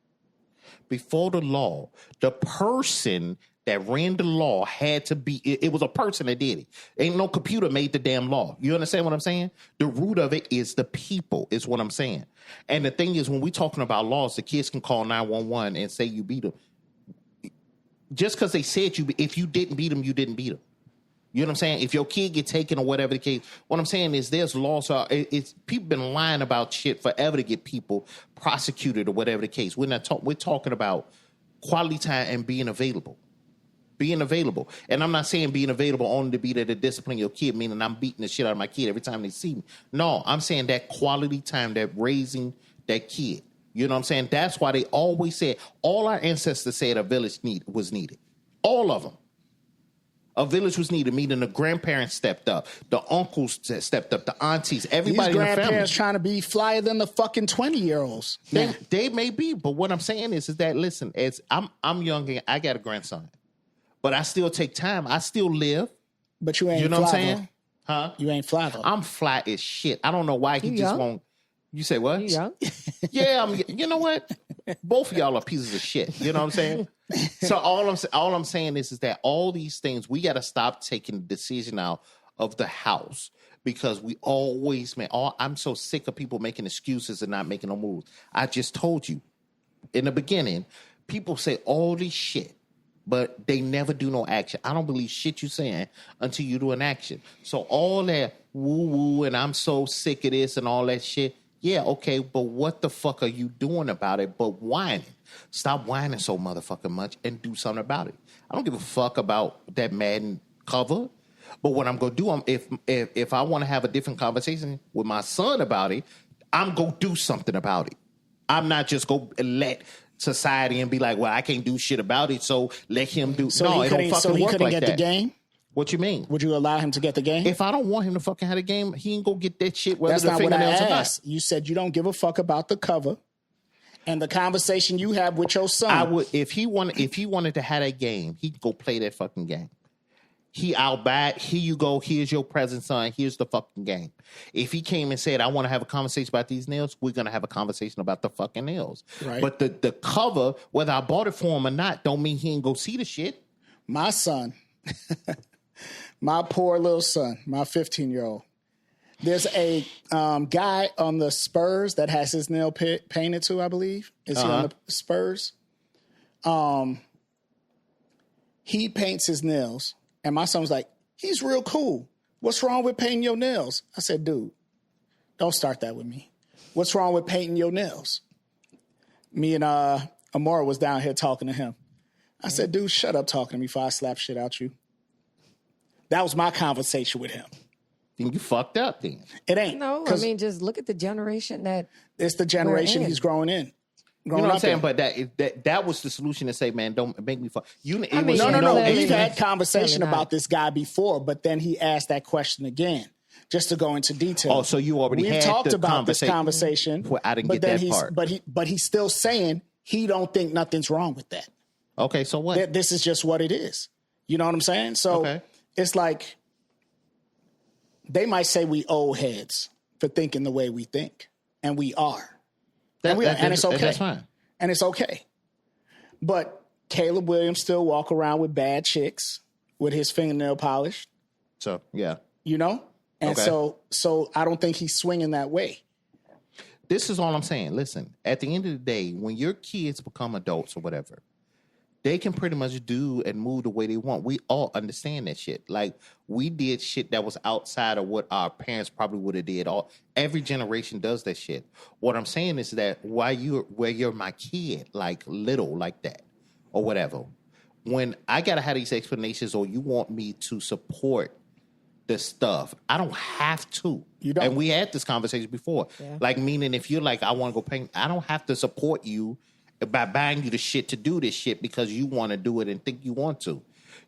S2: Before the law, the person that ran the law had to be, it was a person that did it. Ain't no computer made the damn law. You understand what I'm saying? The root of it is the people, is what I'm saying. And the thing is, when we're talking about laws, the kids can call 911 and say you beat them. Just because they said if you didn't beat them, you didn't beat them. You know what I'm saying? If your kid get taken or whatever the case, what I'm saying is there's laws. It's people been lying about shit forever to get people prosecuted or whatever the case. We're talking about quality time and being available. Being available. And I'm not saying being available only to be there to discipline your kid, meaning I'm beating the shit out of my kid every time they see me. No, I'm saying that quality time, that raising that kid. You know what I'm saying? That's why they always said, all our ancestors said a village was needed. All of them. A village was needed, meaning the grandparents stepped up, the uncles stepped up, the aunties, everybody in the family.
S4: These grandparents trying to be flyer than the fucking 20-year-olds.
S2: They may be, but what I'm saying is that, listen, I'm young and I got a grandson, but I still take time. I still live.
S4: But you ain't fly.
S2: You know what I'm saying? Huh?
S4: You ain't fly though.
S2: I'm fly as shit. I don't know why he just won't. You say what?
S3: You young?
S2: Yeah, you know what? Both of y'all are pieces of shit. You know what I'm saying? So all I'm saying is that all these things, we got to stop taking the decision out of the house because we always, I'm so sick of people making excuses and not making no moves. I just told you in the beginning, people say all this shit, but they never do no action. I don't believe shit you saying until you do an action. So all that woo-woo and I'm so sick of this and all that shit, yeah, okay, but what the fuck are you doing about it but whining? Stop whining so motherfucking much and do something about it. I don't give a fuck about that Madden cover, but what I'm going to do, if I want to have a different conversation with my son about it, I'm going to do something about it. I'm not just going to let society and be like, well, I can't do shit about it, so let him do.
S4: So
S2: no, it don't fucking work like
S4: get
S2: that.
S4: The game?
S2: What you mean?
S4: Would you allow him to get the game?
S2: If I don't want him to fucking have a game, he ain't gonna get that shit. Whether
S4: That's
S2: the
S4: not what I
S2: fingernails
S4: asked. You said you don't give a fuck about the cover and the conversation you have with your son.
S2: I would if he wanted to have that game, he'd go play that fucking game. I'll buy it. Here you go. Here's your present, son. Here's the fucking game. If he came and said, I want to have a conversation about these nails, we're going to have a conversation about the fucking nails.
S4: Right.
S2: But the cover, whether I bought it for him or not, don't mean he ain't go see the shit.
S4: My son, my poor little son, my 15-year-old, there's a guy on the Spurs that has his nail painted too, I believe. Is he on the Spurs? He paints his nails. And my son was like, he's real cool. What's wrong with painting your nails? I said, dude, don't start that with me. What's wrong with painting your nails? Me and Amora was down here talking to him. I said, dude, shut up talking to me before I slap shit out you. That was my conversation with him.
S2: Then you fucked up then.
S4: It ain't.
S3: No, I mean, just look at the generation that
S4: it's the generation he's growing in.
S2: You know what I'm saying? But that was the solution to say, man, don't make me fuck.
S4: No. We've had conversation about this guy before, but then he asked that question again, just to go into detail.
S2: Oh, so you already had
S4: talked
S2: the
S4: about this conversation.
S2: Well, I didn't get that part.
S4: But he's still saying he don't think nothing's wrong with that.
S2: Okay, so what?
S4: This is just what it is. You know what I'm saying? So It's like they might say we old heads for thinking the way we think, and we are. And it's okay.
S2: That's fine.
S4: And it's okay. But Caleb Williams still walk around with bad chicks with his fingernail polished.
S2: So, yeah.
S4: You know? And so I don't think he's swinging that way.
S2: This is all I'm saying. Listen, at the end of the day, when your kids become adults or whatever, they can pretty much do and move the way they want. We all understand that shit. Like, we did shit that was outside of what our parents probably would have did. Every generation does that shit. What I'm saying is that where you're my kid, like little like that or whatever, when I gotta have these explanations, or you want me to support the stuff, I don't have to.
S4: You don't.
S2: And we had this conversation before.
S3: Yeah.
S2: Like, meaning if you're like, I want to go paint, I don't have to support you by buying you the shit to do this shit because you want to do it and think you want to.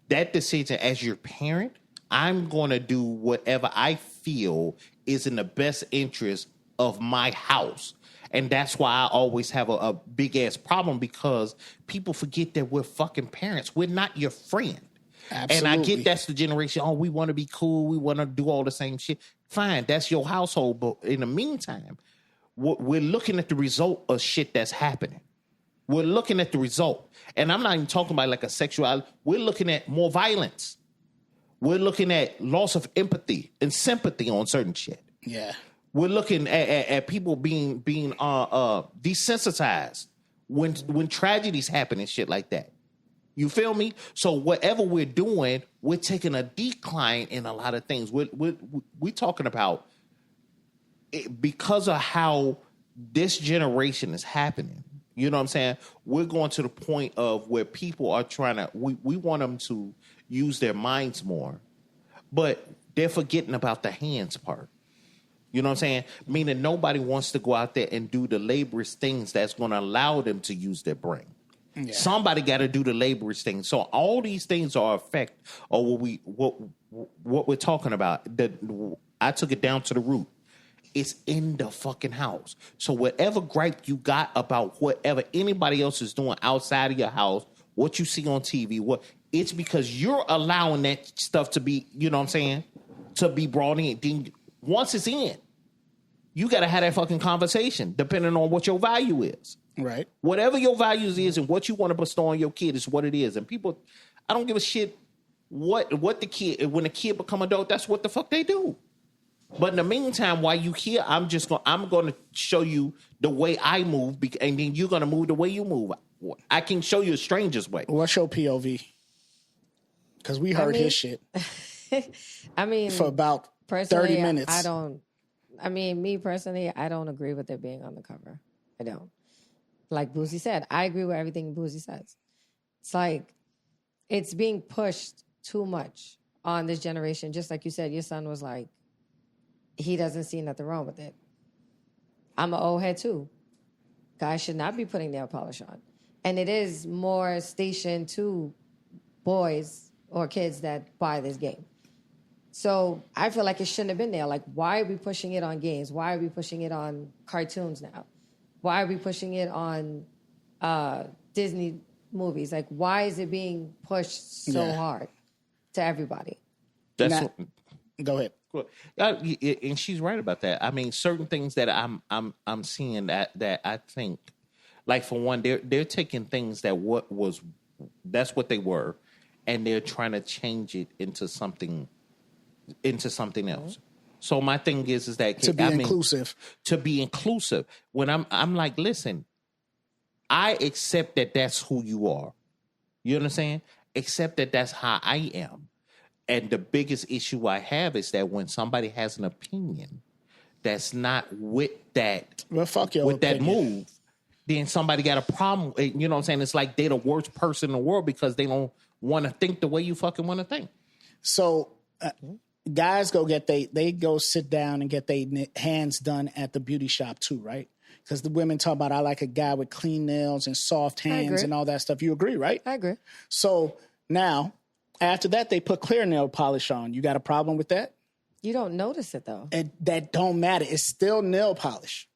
S2: That decision as your parent, I'm going to do whatever I feel is in the best interest of my house. And that's why I always have a big ass problem, because people forget that we're fucking parents. We're not your friend.
S4: Absolutely.
S2: And I get that's the generation, oh, we want to be cool. We want to do all the same shit. Fine, that's your household. But in the meantime, we're looking at the result of shit that's happening. We're looking at the result. And I'm not even talking about like a sexuality. We're looking at more violence. We're looking at loss of empathy and sympathy on certain shit.
S4: Yeah.
S2: We're looking at people being desensitized when tragedies happen and shit like that. You feel me? So whatever we're doing, we're taking a decline in a lot of things. We're talking about it because of how this generation is happening. You know what I'm saying? We're going to the point of where people are trying to, we want them to use their minds more, but they're forgetting about the hands part. You know what I'm saying? Meaning nobody wants to go out there and do the laborious things that's going to allow them to use their brain. Yeah. Somebody got to do the laborious things. So all these things are effect of what we're talking about. I took it down to the root. It's in the fucking house. So whatever gripe you got about whatever anybody else is doing outside of your house, what you see on TV, it's because you're allowing that stuff to be, you know what I'm saying, to be brought in. Then once it's in, you got to have that fucking conversation depending on what your value is.
S4: Right.
S2: Whatever your values is and what you want to bestow on your kid is what it is. And people, I don't give a shit what the kid, when the kid become adult, that's what the fuck they do. But in the meantime, while you here, I'm going to show you the way I move, and then you're going to move the way you move. I can show you a stranger's way.
S4: What's your POV? Because we heard his shit.
S3: I mean,
S4: for about 30 minutes.
S3: Me personally, I don't agree with it being on the cover. I don't. Like Boosie said, I agree with everything Boosie says. It's like, it's being pushed too much on this generation. Just like you said, your son was like, he doesn't see nothing wrong with it. I'm an old head too. Guys should not be putting nail polish on. And it is more stationed to boys or kids that buy this game. So I feel like it shouldn't have been there. Like, why are we pushing it on games? Why are we pushing it on cartoons now? Why are we pushing it on Disney movies? Like, why is it being pushed so hard to everybody?
S4: Go ahead.
S2: And she's right about that. I mean, certain things that I'm seeing that I think, like, for one, they're taking things that's what they were, and they're trying to change it into something else. So my thing is that
S4: to be inclusive.
S2: When I'm like, listen, I accept that that's who you are. You understand? Accept that that's how I am. And the biggest issue I have is that when somebody has an opinion that's not with that, that move, then somebody got a problem. You know what I'm saying? It's like they're the worst person in the world because they don't want to think the way you fucking want to think.
S4: So guys they go sit down and get their hands done at the beauty shop too, right? Because the women talk about, I like a guy with clean nails and soft hands and all that stuff. You agree, right?
S3: I agree.
S4: So now, after that, they put clear nail polish on. You got a problem with that?
S3: You don't notice it, though.
S4: That don't matter. It's still nail polish.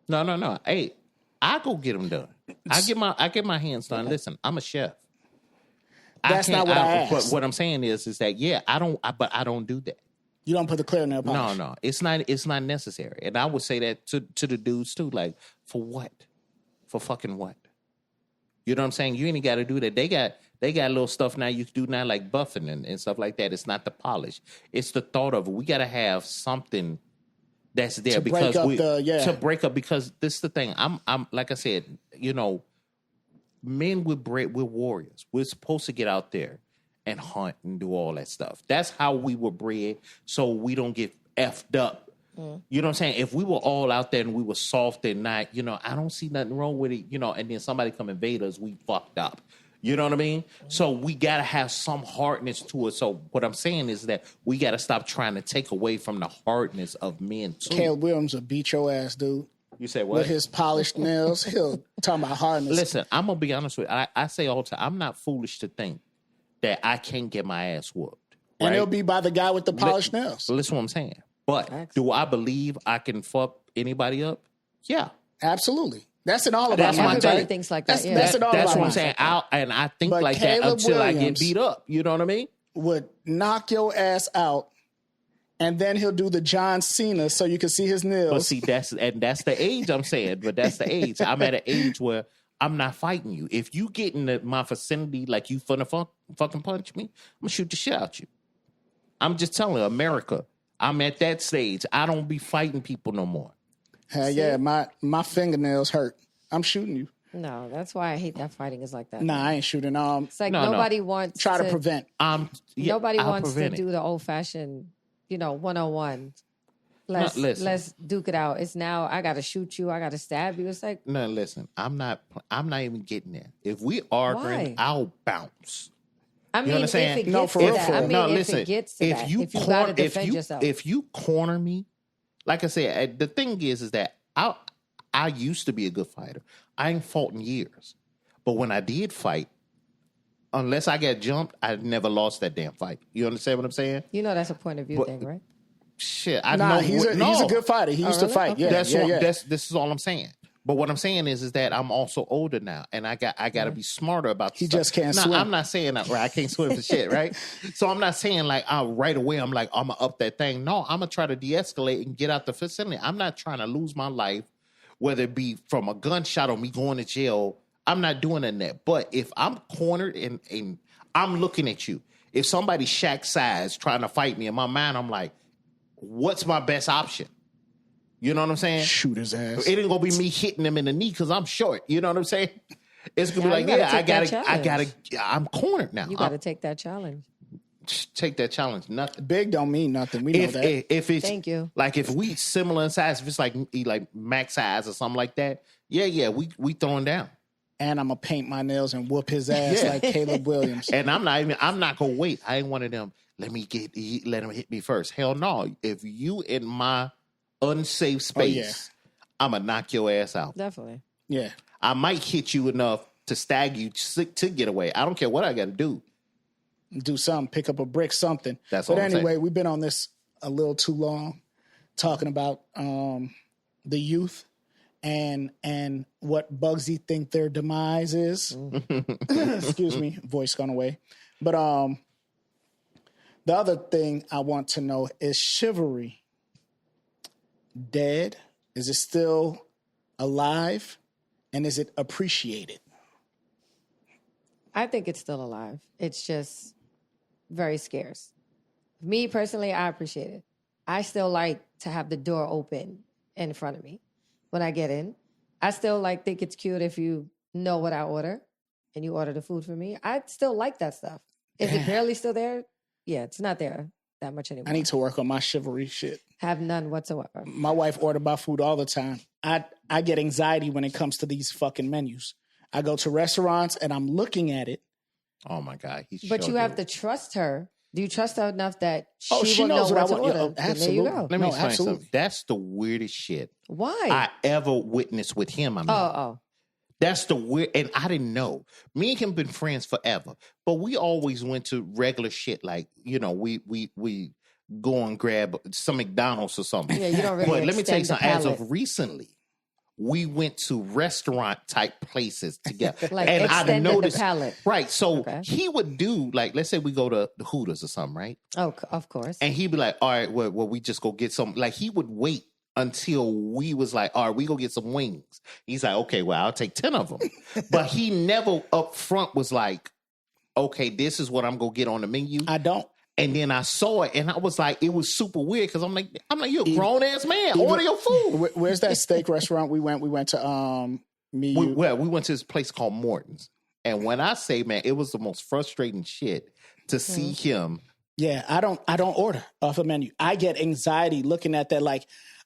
S2: No. Hey, I go get them done. I get my hands done. Listen, I'm a chef.
S4: That's not what I asked.
S2: But what I'm saying is that I don't do that.
S4: You don't put the clear nail polish.
S2: No, it's not necessary. And I would say that to the dudes too. Like, for what? For fucking what? You know what I'm saying? You ain't got to do that. They got little stuff now you can do now, like buffing and stuff like that. It's not the polish. It's the thought of it. We got to have something that's there to break up. Because this is the thing. I'm like I said, you know, men we're warriors. We're supposed to get out there and hunt and do all that stuff. That's how we were bred, so we don't get effed up. You know what I'm saying? If we were all out there and we were soft and not, you know, I don't see nothing wrong with it, you know, and then somebody come invade us, we fucked up. You know what I mean? So we got to have some hardness to it. So what I'm saying is that we got to stop trying to take away from the hardness of men too.
S4: Caleb Williams will beat your ass, dude.
S2: You say what?
S4: With his polished nails, he'll talk about hardness.
S2: Listen, I'm going to be honest with you. I say all the time, I'm not foolish to think that I can't get my ass whooped. Right?
S4: And it'll be by the guy with the polished nails.
S2: Listen what I'm saying. But do I believe I can fuck anybody up? Yeah.
S4: Absolutely. That's in all of
S2: that's
S4: our
S2: my
S4: minds.
S3: Everybody thinks like that.
S4: That's in all
S2: That's
S4: of our
S2: what I'm
S4: minds.
S2: saying. And I think
S4: But
S2: like
S4: Caleb
S2: that until I get
S4: Williams
S2: beat up. You know what I mean?
S4: Would knock your ass out, and then he'll do the John Cena so you can see his nails.
S2: But see, that's the age I'm saying. But that's the age. I'm at an age where I'm not fighting you. If you get in my vicinity like you finna fucking punch me, I'm gonna shoot the shit out you. I'm just telling you, America, I'm at that stage. I don't be fighting people no more.
S4: Hell yeah, my fingernails hurt. I'm shooting you.
S3: No, that's why I hate that fighting is like that.
S4: Nah, I ain't shooting.
S3: It's like nobody wants
S4: try to prevent.
S3: Nobody wants to
S2: prevent
S3: do the old fashioned, 1-on-1. Let's duke it out. It's now I gotta shoot you, I gotta stab you. It's like
S2: no, listen, I'm not even getting there. If we arguing, I'll bounce.
S3: I mean, if it
S4: no,
S3: gets
S4: for
S3: to
S4: real,
S3: that,
S4: for
S3: I
S4: real.
S3: mean,
S2: No,
S3: if
S2: listen,
S3: it gets to that,
S2: you
S3: if you gotta defend yourself.
S2: If you corner me, like I said, the thing is that I used to be a good fighter. I ain't fought in years. But when I did fight, unless I got jumped, I never lost that damn fight. You understand what I'm saying?
S3: That's a point of view thing, right?
S2: Shit, I
S4: Nah,
S2: know.
S4: he's a good fighter. He used to fight.
S3: Okay.
S4: Yeah,
S2: This is all I'm saying. But what I'm saying is that I'm also older now, and I got to be smarter about.
S4: He just can't swim.
S2: I'm not saying that. Right, I can't swim for shit. Right, so I'm not saying like right away. I'm like I'm gonna up that thing. No, I'm gonna try to de-escalate and get out the facility. I'm not trying to lose my life, whether it be from a gunshot or me going to jail. I'm not doing that. But if I'm cornered and I'm looking at you, if somebody's Shaq size trying to fight me in my mind, I'm like, what's my best option? You know what I'm saying?
S4: Shoot his ass.
S2: It ain't gonna be me hitting him in the knee because I'm short. You know what I'm saying? It's gonna
S3: Now
S2: be like, I gotta. I'm cornered now.
S3: You gotta take that challenge.
S2: Take that challenge. Nothing.
S4: Big don't mean nothing. We know that.
S2: If it's
S3: Thank you.
S2: Like if we similar in size, if it's like max size or something like that, we throwing down.
S4: And I'm gonna paint my nails and whoop his ass like Caleb Williams.
S2: And I'm not gonna wait. I ain't one of them. Let him hit me first. Hell no. If you in my unsafe space, I'm gonna knock your ass out.
S3: Definitely.
S4: Yeah.
S2: I might hit you enough to stag you to get away. I don't care what I got to do.
S4: Do something, pick up a brick, something.
S2: That's
S4: but
S2: all I'm
S4: anyway,
S2: saying.
S4: we've been on this a little too long, talking about the youth and what Bugsy think their demise is. Excuse me, voice gone away. But the other thing I want to know is chivalry dead? Is it still alive? And is it appreciated?
S3: I think it's still alive. It's just very scarce. Me personally, I appreciate it. I still like to have the door open in front of me when I get in. I still think it's cute if you know what I order and you order the food for me. I still like that stuff. Is it barely still there? Yeah, it's not there that much anymore.
S4: I need to work on my chivalry shit.
S3: Have none whatsoever.
S4: My wife ordered my food all the time. I get anxiety when it comes to these fucking menus. I go to restaurants and I'm looking at it.
S2: Oh my God.
S3: But you have to trust her. Do you trust her enough that she will
S4: knows
S3: know what to
S4: want.
S3: order?
S4: Absolutely.
S3: There you go.
S2: Let me explain
S4: absolutely.
S2: something. That's the weirdest shit
S3: Why?
S2: I ever witnessed with him. That's the weird, and I didn't know. Me and him been friends forever, but we always went to regular shit. Like, we go and grab some McDonald's or something.
S3: Yeah, you don't really.
S2: But let me tell you
S3: extend the
S2: something. As
S3: palate.
S2: of recently, we went to restaurant type places together,
S3: Like
S2: and I
S3: extended the
S2: noticed.
S3: palate.
S2: Right, so
S3: Okay.
S2: he would do let's say we go to the Hooters or something, right?
S3: Oh, of course.
S2: And he'd be like, "All right, well, we just go get some." Like he would wait until we was like, "All right, we go get some wings." He's like, "Okay, well, I'll take 10 of them," but he never up front was like, "Okay, this is what I'm gonna get on the menu."
S4: I don't.
S2: And then I saw it, and I was like, it was super weird because I'm like, you're a grown ass man. Order your food.
S4: Where's that steak restaurant we went? We went to
S2: We went to this place called Morton's, and when I say, man, it was the most frustrating shit to see him.
S4: Yeah, I don't order off a menu. I get anxiety looking at that. Like,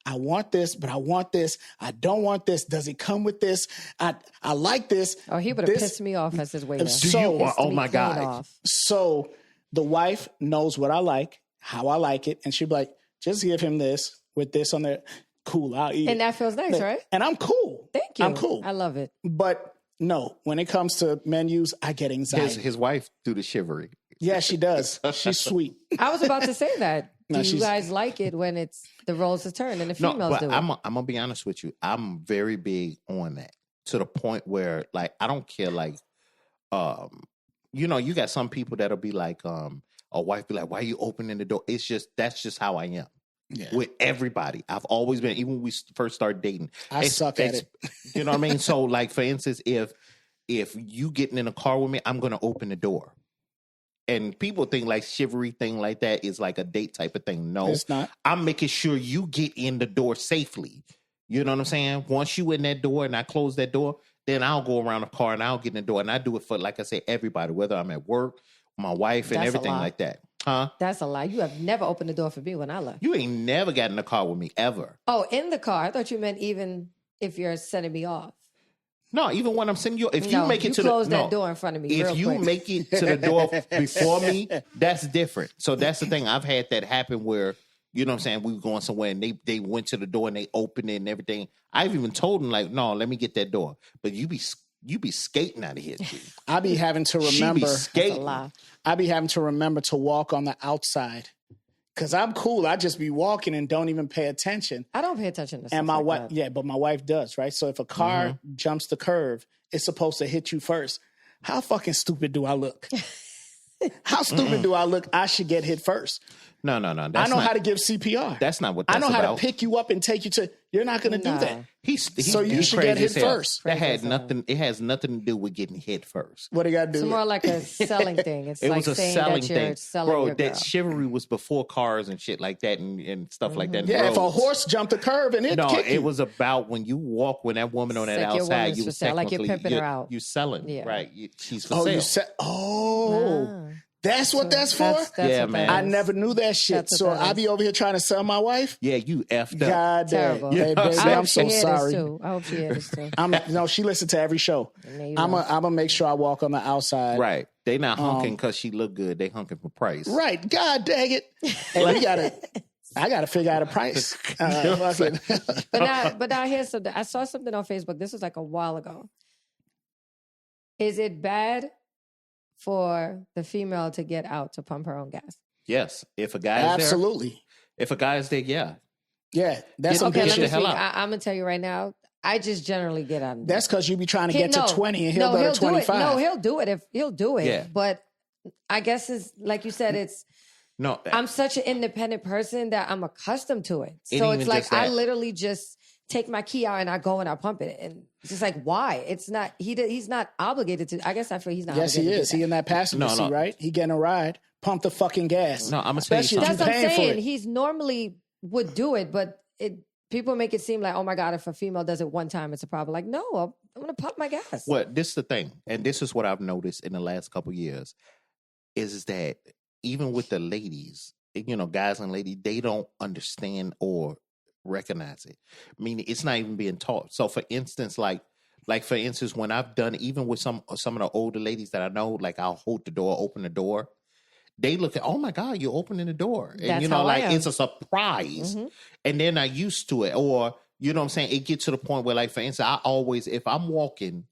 S4: I want this, but I want this. I don't want this. Does it come with this? I like this.
S3: Oh, he would have pissed me off as his waiter.
S2: Oh my God.
S4: So the wife knows what I like, how I like it, and she'd be like, just give him this with this on there. Cool, I'll eat it.
S3: And that feels nice, right?
S4: And I'm cool.
S3: Thank you.
S4: I'm cool.
S3: I love it.
S4: But no, when it comes to menus, I get anxiety.
S2: His wife do the chivalry.
S4: Yeah, she does. She's sweet.
S3: I was about to say that.
S4: No,
S3: do you guys like it when it's the roles are turned and the females do it?
S2: I'm gonna be honest with you. I'm very big on that, to the point where, like, I don't care. Like, you got some people that'll be like, a wife be like, "Why are you opening the door?" That's just how I am. Yeah. With everybody, I've always been. Even when we first started dating,
S4: I suck at it.
S2: You know what I mean? So, like, for instance, if you getting in a car with me, I'm gonna open the door. And people think like chivalry thing like that is like a date type of thing. No,
S4: it's not.
S2: I'm making sure you get in the door safely. You know what I'm saying? Once you in that door and I close that door, then I'll go around the car and I'll get in the door. And I do it for, like I say, everybody, whether I'm at work, my wife, and everything like that. Huh?
S3: That's a lie. You have never opened the door for me when I left.
S2: You ain't never got in the car with me ever.
S3: Oh, in the car. I thought you meant even if you're sending me off.
S2: No, even when I'm sending you, if you make it to
S3: close that door in front of me.
S2: If you make it to the door before me, that's different. So that's the thing. I've had that happen where, you know what I'm saying, we were going somewhere and they went to the door and they opened it and everything. I've even told them, like, no, let me get that door. But you be skating out of here, G.
S4: I be having to remember.
S3: I
S4: be having to remember to walk on the outside. Because I'm cool. I just be walking and don't even pay attention.
S3: I don't pay attention to stuff
S4: and my
S3: like
S4: wife,
S3: that.
S4: Yeah, but my wife does, right? So if a car jumps the curve, it's supposed to hit you first. How fucking stupid do I look? How stupid do I look? I should get hit first.
S2: No.
S4: I know how to give CPR.
S2: That's not what that's
S4: I know
S2: about.
S4: how to pick you up and take you to. You're not going to do that. So you should get hit first.
S2: That had nothing. It has nothing to do with getting hit first.
S4: What do you got to do?
S3: It's more like a selling thing. It's
S2: it
S3: like
S2: was a
S3: saying
S2: selling
S3: that you're
S2: thing,
S3: selling
S2: bro.
S3: your girl.
S2: That chivalry was before cars and shit like that and stuff like that.
S4: Yeah, if a horse jumped a curve and
S2: it was about when you walk when that woman on that outside, you was
S3: like you're pimping her out.
S2: You selling, right? She's for
S4: sale. That's what that's for?
S2: Yeah, man.
S4: I never knew that shit. So I be over here trying to sell my wife?
S2: Yeah, you effed up.
S4: God damn.
S3: Terrible.
S4: Hey, baby, I'm so sorry.
S3: I hope she hears this too.
S4: No, she listens to every show. I'm gonna make sure I walk on the outside.
S2: Right. They not hunking because she look good. They hunking for price.
S4: Right. God dang it. Hey, I gotta figure out a price.
S3: But now here's something. I saw something on Facebook. This was like a while ago. Is it bad for the female to get out to pump her own gas?
S2: Yes. If a guy is
S4: absolutely.
S2: There. If a guy is there, yeah.
S4: Yeah. That's
S3: okay, let me
S2: the hell out.
S3: I'm gonna tell you right now, I just generally get out of
S4: That's because you be trying to get to 20 and he'll go to 25.
S3: No, he'll do it he'll do it.
S2: Yeah.
S3: But I guess it's like you said, I'm such an independent person that I'm accustomed to it. So it's like I literally just take my key out and I go and I pump it. And it's just like, why? It's not, he's not obligated to, I guess I feel he's not obligated to.
S4: Yes, he is. He in that passenger seat, right? He getting a ride. Pump the fucking gas.
S2: No, I'm going to tell you something.
S3: That's what I'm saying. He's normally would do it, but people make it seem like, oh my God, if a female does it one time, it's a problem. Like, no, I'm going to pump my gas.
S2: Well, this is the thing. And this is what I've noticed in the last couple of years is that even with the ladies, guys and ladies, they don't understand or recognize it. I mean, it's not even being taught. So for instance, like for instance, when I've done, even with some of the older ladies that I know, like I'll hold the door, open the door. They look at, oh my God, you're opening the door. And
S3: that's
S2: it's a surprise. Mm-hmm. And they're not used to it. Or, you know what I'm saying? It gets to the point where, like, for instance, I always, if I'm walking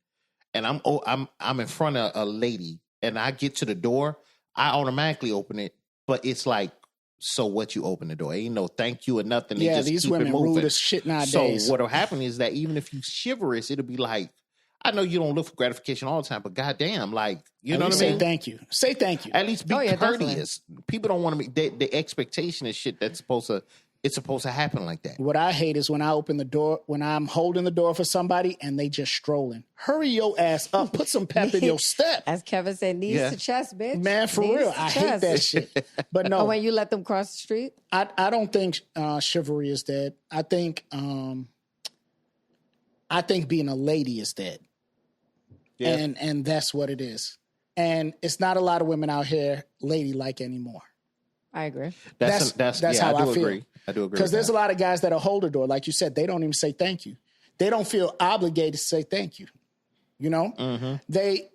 S2: and I'm in front of a lady and I get to the door, I automatically open it. But it's like, so what, you open the door? Ain't no thank you or nothing.
S4: Yeah,
S2: they just
S4: these
S2: keep
S4: women
S2: it moving.
S4: rude as shit nowadays.
S2: So what'll happen is that even if you chivalrous, it'll be like, I know you don't look for gratification all the time, but goddamn, like, you know what I mean?
S4: Say thank you. Say thank you.
S2: At least be courteous. Definitely. People don't want to be, the expectation is shit that's supposed to happen like that.
S4: What I hate is when I open the door, when I'm holding the door for somebody and they just strolling. Hurry your ass up. Put some pep in your step.
S3: As Kevin said, knees to chest, bitch.
S4: Man, for real. I hate that shit. But no.
S3: Or when you let them cross the street?
S4: I don't think chivalry is dead. I think being a lady is dead. Yeah. And that's what it is. And it's not a lot of women out here ladylike anymore.
S3: I agree.
S4: That's how I feel.
S2: Agree. I do agree.
S4: Because there's a lot of guys that'll hold the door, like you said, they don't even say thank you. They don't feel obligated to say thank you. You know, they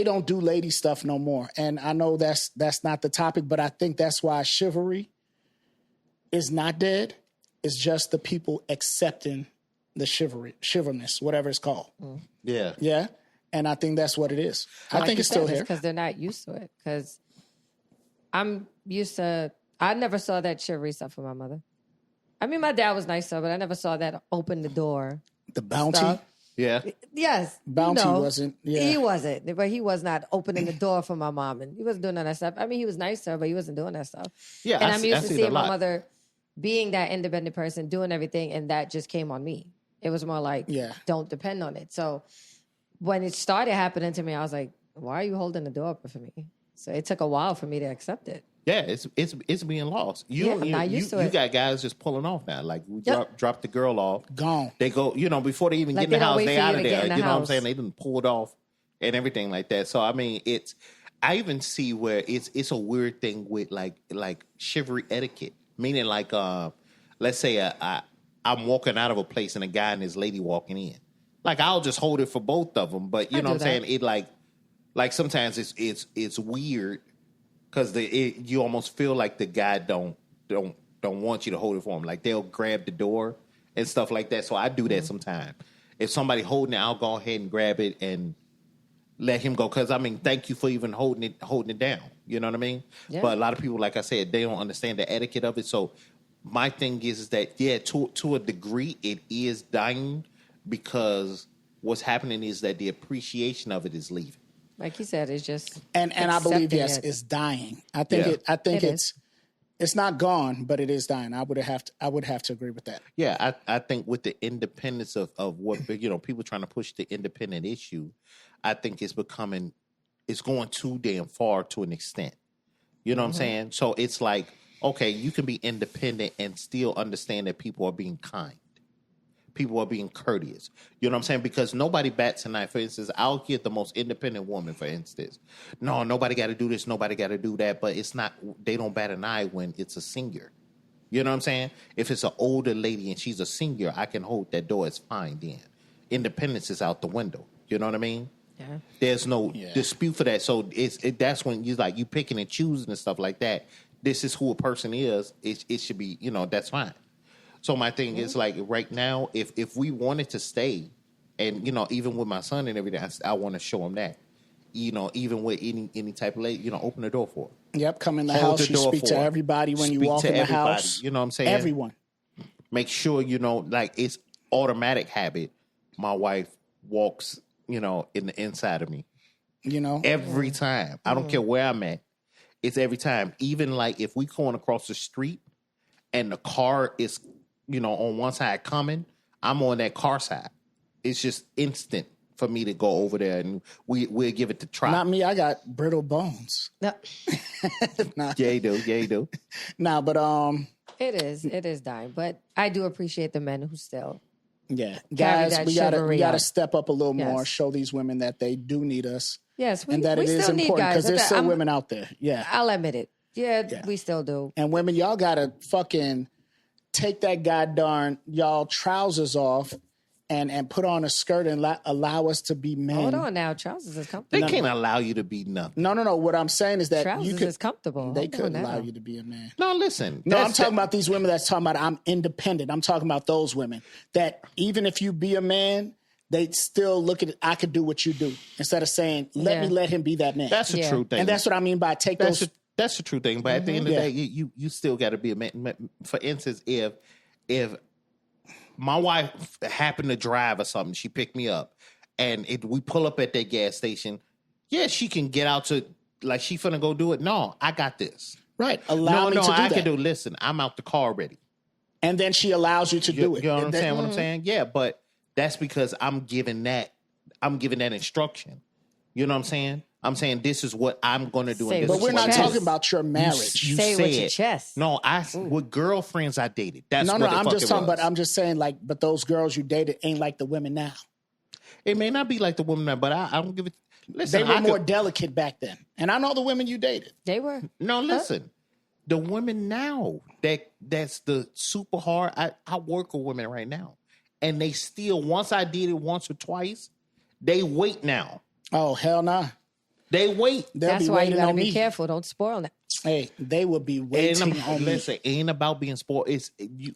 S4: don't do lady stuff no more. And I know that's not the topic, but I think that's why chivalry is not dead. It's just the people accepting the chivalrous, whatever it's called.
S2: Yeah.
S4: Yeah. And I think that's what it is. I think it's still here.
S3: Because they're not used to it. Because I'm used to, I never saw that chivalry stuff from my mother. I mean, my dad was nice, but I never saw that open the door.
S4: The bounty?
S3: Stuff.
S2: Yeah.
S3: Yes.
S4: Bounty wasn't. Yeah.
S3: He wasn't. But he was not opening the door for my mom. And he wasn't doing none of that stuff. I mean, he was nice to her, but he wasn't doing that stuff.
S2: Yeah.
S3: And I'm used to seeing my mother being that independent person, doing everything, and that just came on me. It was more like, don't depend on it. So when it started happening to me, I was like, why are you holding the door open for me? So it took a while for me to accept it.
S2: Yeah, it's being lost.
S3: I'm not used to it.
S2: You got guys just pulling off now. Like, we drop the girl off.
S4: Gone.
S2: They go, before they even get in the house, they out of there. You know what I'm saying? They didn't pull it off and everything like that. So, I mean, I even see where it's a weird thing with like chivalry etiquette. Meaning like, let's say I'm walking out of a place and a guy and his lady walking in. Like, I'll just hold it for both of them. But you know what I'm saying? It like sometimes it's weird because you almost feel like the guy don't want you to hold it for him. Like, they'll grab the door and stuff like that. So I do that sometimes. If somebody holding it, I'll go ahead and grab it and let him go. Because, I mean, thank you for even holding it down. You know what I mean? Yeah. But a lot of people, like I said, they don't understand the etiquette of it. So my thing is that, yeah, to a degree, it is dying because what's happening is that the appreciation of it is leaving.
S3: Like you said, it's just
S4: and I believe it's dying. I think it's not gone, but it is dying. I would have to agree with that.
S2: Yeah, I think with the independence of what people trying to push the independent issue, I think it's going too damn far to an extent. You know what I'm saying? So it's like, okay, you can be independent and still understand that people are being kind. People are being courteous. You know what I'm saying? Because nobody bats an eye. For instance, I'll get the most independent woman, for instance. No, nobody got to do this. Nobody got to do that. But it's not, they don't bat an eye when it's a senior. You know what I'm saying? If it's an older lady and she's a senior, I can hold that door. It's fine then. Independence is out the window. You know what I mean? Yeah. There's no dispute for that. So that's when you picking and choosing and stuff like that. This is who a person is. It should be, that's fine. So my thing is, like, right now, if we wanted to stay, and even with my son and everything, I want to show him that, even with any type of lady, open the door for her.
S4: Yep, come in the house, you speak to everybody when you walk in the house.
S2: You know what I'm saying?
S4: Everyone.
S2: Make sure like it's automatic habit. My wife walks, in the inside of me. Every time. I don't care where I'm at. It's every time. Even like if we going across the street and the car is, on one side coming, I'm on that car side. It's just instant for me to go over there and we'll give it the try.
S4: Not me. I got brittle bones.
S3: No.
S4: Nah.
S2: Yeah, you do.
S4: Nah, but
S3: it is dying. But I do appreciate the men who still.
S4: Yeah, guys, we gotta step up a little more. Show these women that they do need us.
S3: Yes,
S4: and that it is important because there's still women out there. Yeah,
S3: I'll admit it. Yeah, we still do.
S4: And women, y'all gotta fucking take that goddamn y'all trousers off and put on a skirt and allow us to be men.
S3: Hold on now, trousers is comfortable.
S2: They can't allow you to be nothing.
S4: No. What I'm saying is that
S3: trousers is comfortable.
S4: They couldn't allow you to be a man.
S2: No, listen.
S4: No, I'm talking about these women that's talking about I'm independent. I'm talking about those women that even if you be a man, they still look at it, I could do what you do instead of saying, let him be that man.
S2: That's the true thing.
S4: And that's what I mean by take those.
S2: That's the true thing. But at the end of the day, you still got to be a man. For instance, if my wife happened to drive or something, she picked me up, and we pull up at that gas station, she can get out to, like, she finna go do it. No, I got this.
S4: Right. Allow me to do that.
S2: I can do, listen, I'm out the car already.
S4: And then she allows you to do it.
S2: You know what I'm saying? What I'm saying? Yeah, but that's because I'm giving that instruction. You know what I'm saying? I'm saying this is what I'm going to do.
S4: But we're not talking about your marriage.
S3: You say it with your chest.
S2: No, with girlfriends I dated. That's what
S4: I'm just talking about. I'm just saying, like, but those girls you dated ain't like the women now.
S2: It may not be like the women now, but I don't give it. Listen,
S4: they were more delicate back then. And I know the women you dated.
S3: They were.
S2: No, listen. The women now that's the super hard. I work with women right now, and they still. Once I did it once or twice, they wait now.
S4: Oh hell nah.
S2: They wait.
S3: That's why you gotta be careful. Don't spoil that.
S4: Hey, they will be waiting on me.
S2: Listen, ain't about being spoiled. It's you.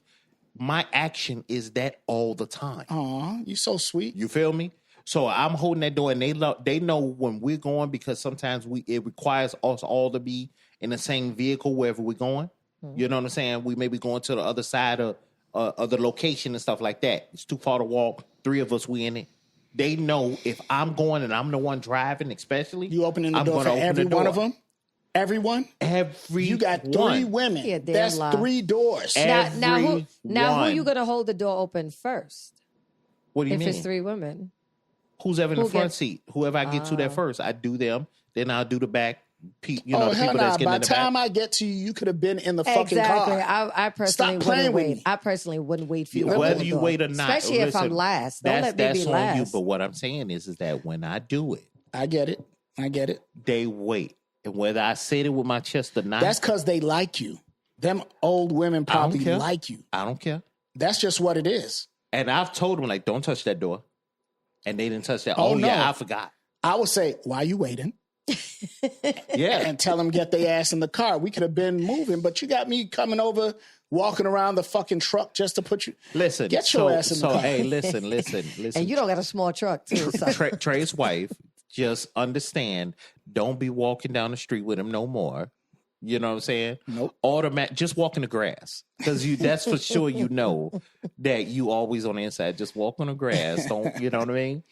S2: My action is that all the time.
S4: Aw, you so sweet.
S2: You feel me? So I'm holding that door, and they know when we're going, because sometimes it requires us all to be in the same vehicle wherever we're going. You know what I'm saying? We may be going to the other side of the location and stuff like that. It's too far to walk. 3 of us, we in it. They know if I'm going and I'm the one driving, especially.
S4: You opening the door for every one of them? Everyone?
S2: You
S4: got 3 women.
S3: Yeah,
S4: that's
S3: lie.
S4: 3 doors.
S3: Now who you gonna hold the door open first?
S2: What do you mean?
S3: If it's 3 women.
S2: Who's ever in the front seat? Whoever I get to that first, I do them. Then I'll do the back. The people that's getting in the back.
S4: By the time I get to you could have been in the fucking car.
S3: I personally wouldn't wait. I personally wouldn't wait for you.
S2: Whether you wait or not.
S3: Especially if I'm last. Don't let me be last.
S2: You. But what I'm saying is that when I do it.
S4: I get it.
S2: They wait. And whether I said it with my chest or not.
S4: That's because they like you. Them old women probably like you.
S2: I don't care.
S4: That's just what it is.
S2: And I've told them, like, don't touch that door. And they didn't touch that.
S4: Oh no.
S2: Yeah, I forgot.
S4: I would say, why are you waiting?
S2: Yeah.
S4: And tell them get their ass in the car. We could have been moving, but you got me coming over, walking around the fucking truck just to put you.
S2: Listen.
S4: Get your ass in the car.
S2: Hey, listen.
S3: And you don't got a small truck, too. So.
S2: Trey's wife, just understand, don't be walking down the street with him no more. You know what I'm saying?
S4: Nope.
S2: Just walk in the grass. Because that's for sure you know that you always on the inside. Just walk on the grass. Don't, you know what I mean?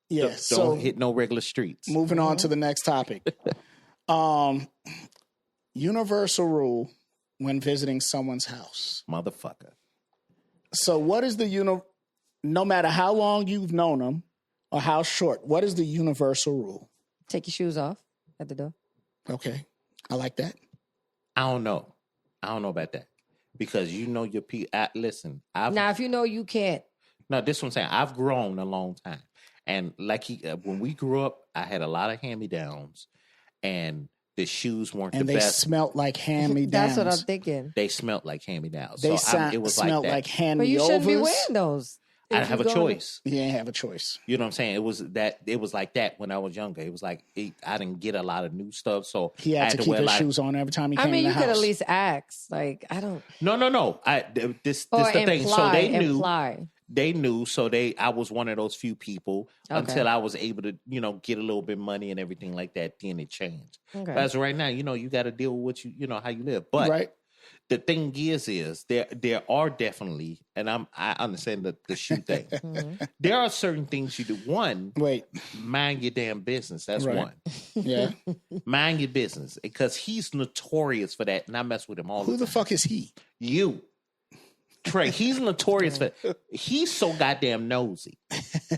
S4: Yeah.
S2: Don't hit no regular streets.
S4: Moving on to the next topic. Universal rule when visiting someone's house.
S2: Motherfucker.
S4: So what is no matter how long you've known them or how short, what is the universal rule?
S3: Take your shoes off at the door.
S4: Okay. I like that.
S2: I don't know about that. Because you know your people. Listen.
S3: Now, if you know you can't.
S2: No, this is what I'm saying. I've grown a long time. And like when we grew up, I had a lot of hand-me-downs. And the shoes weren't the best.
S4: And they smelled like hand-me-downs.
S3: That's what I'm thinking.
S2: They smelled like hand-me-downs.
S4: They
S2: it was
S4: smelled like hand-me-overs.
S3: But you shouldn't be wearing those.
S2: I didn't have a choice.
S4: You didn't have a choice.
S2: You know what I'm saying? It was like that when I was younger. It was like I didn't get a lot of new stuff, so
S4: he had to keep his shoes on every time he came in the house.
S3: You could at least ask. Like, I don't.
S2: No. This the thing. So they knew.
S3: Imply.
S2: They knew. So I was one of those few people until I was able to, get a little bit of money and everything like that. Then it changed. Okay. But as of right now, you got to deal with what you how you live. But
S4: right.
S2: The thing is there are definitely, and I understand the shoe thing. Mm-hmm. There are certain things you do. One, mind your damn business. That's right. One.
S4: Yeah,
S2: mind your business, because he's notorious for that, and I mess with him all the time.
S4: Who the fuck is he?
S2: You, Trey. He's notorious for that. He's so goddamn nosy,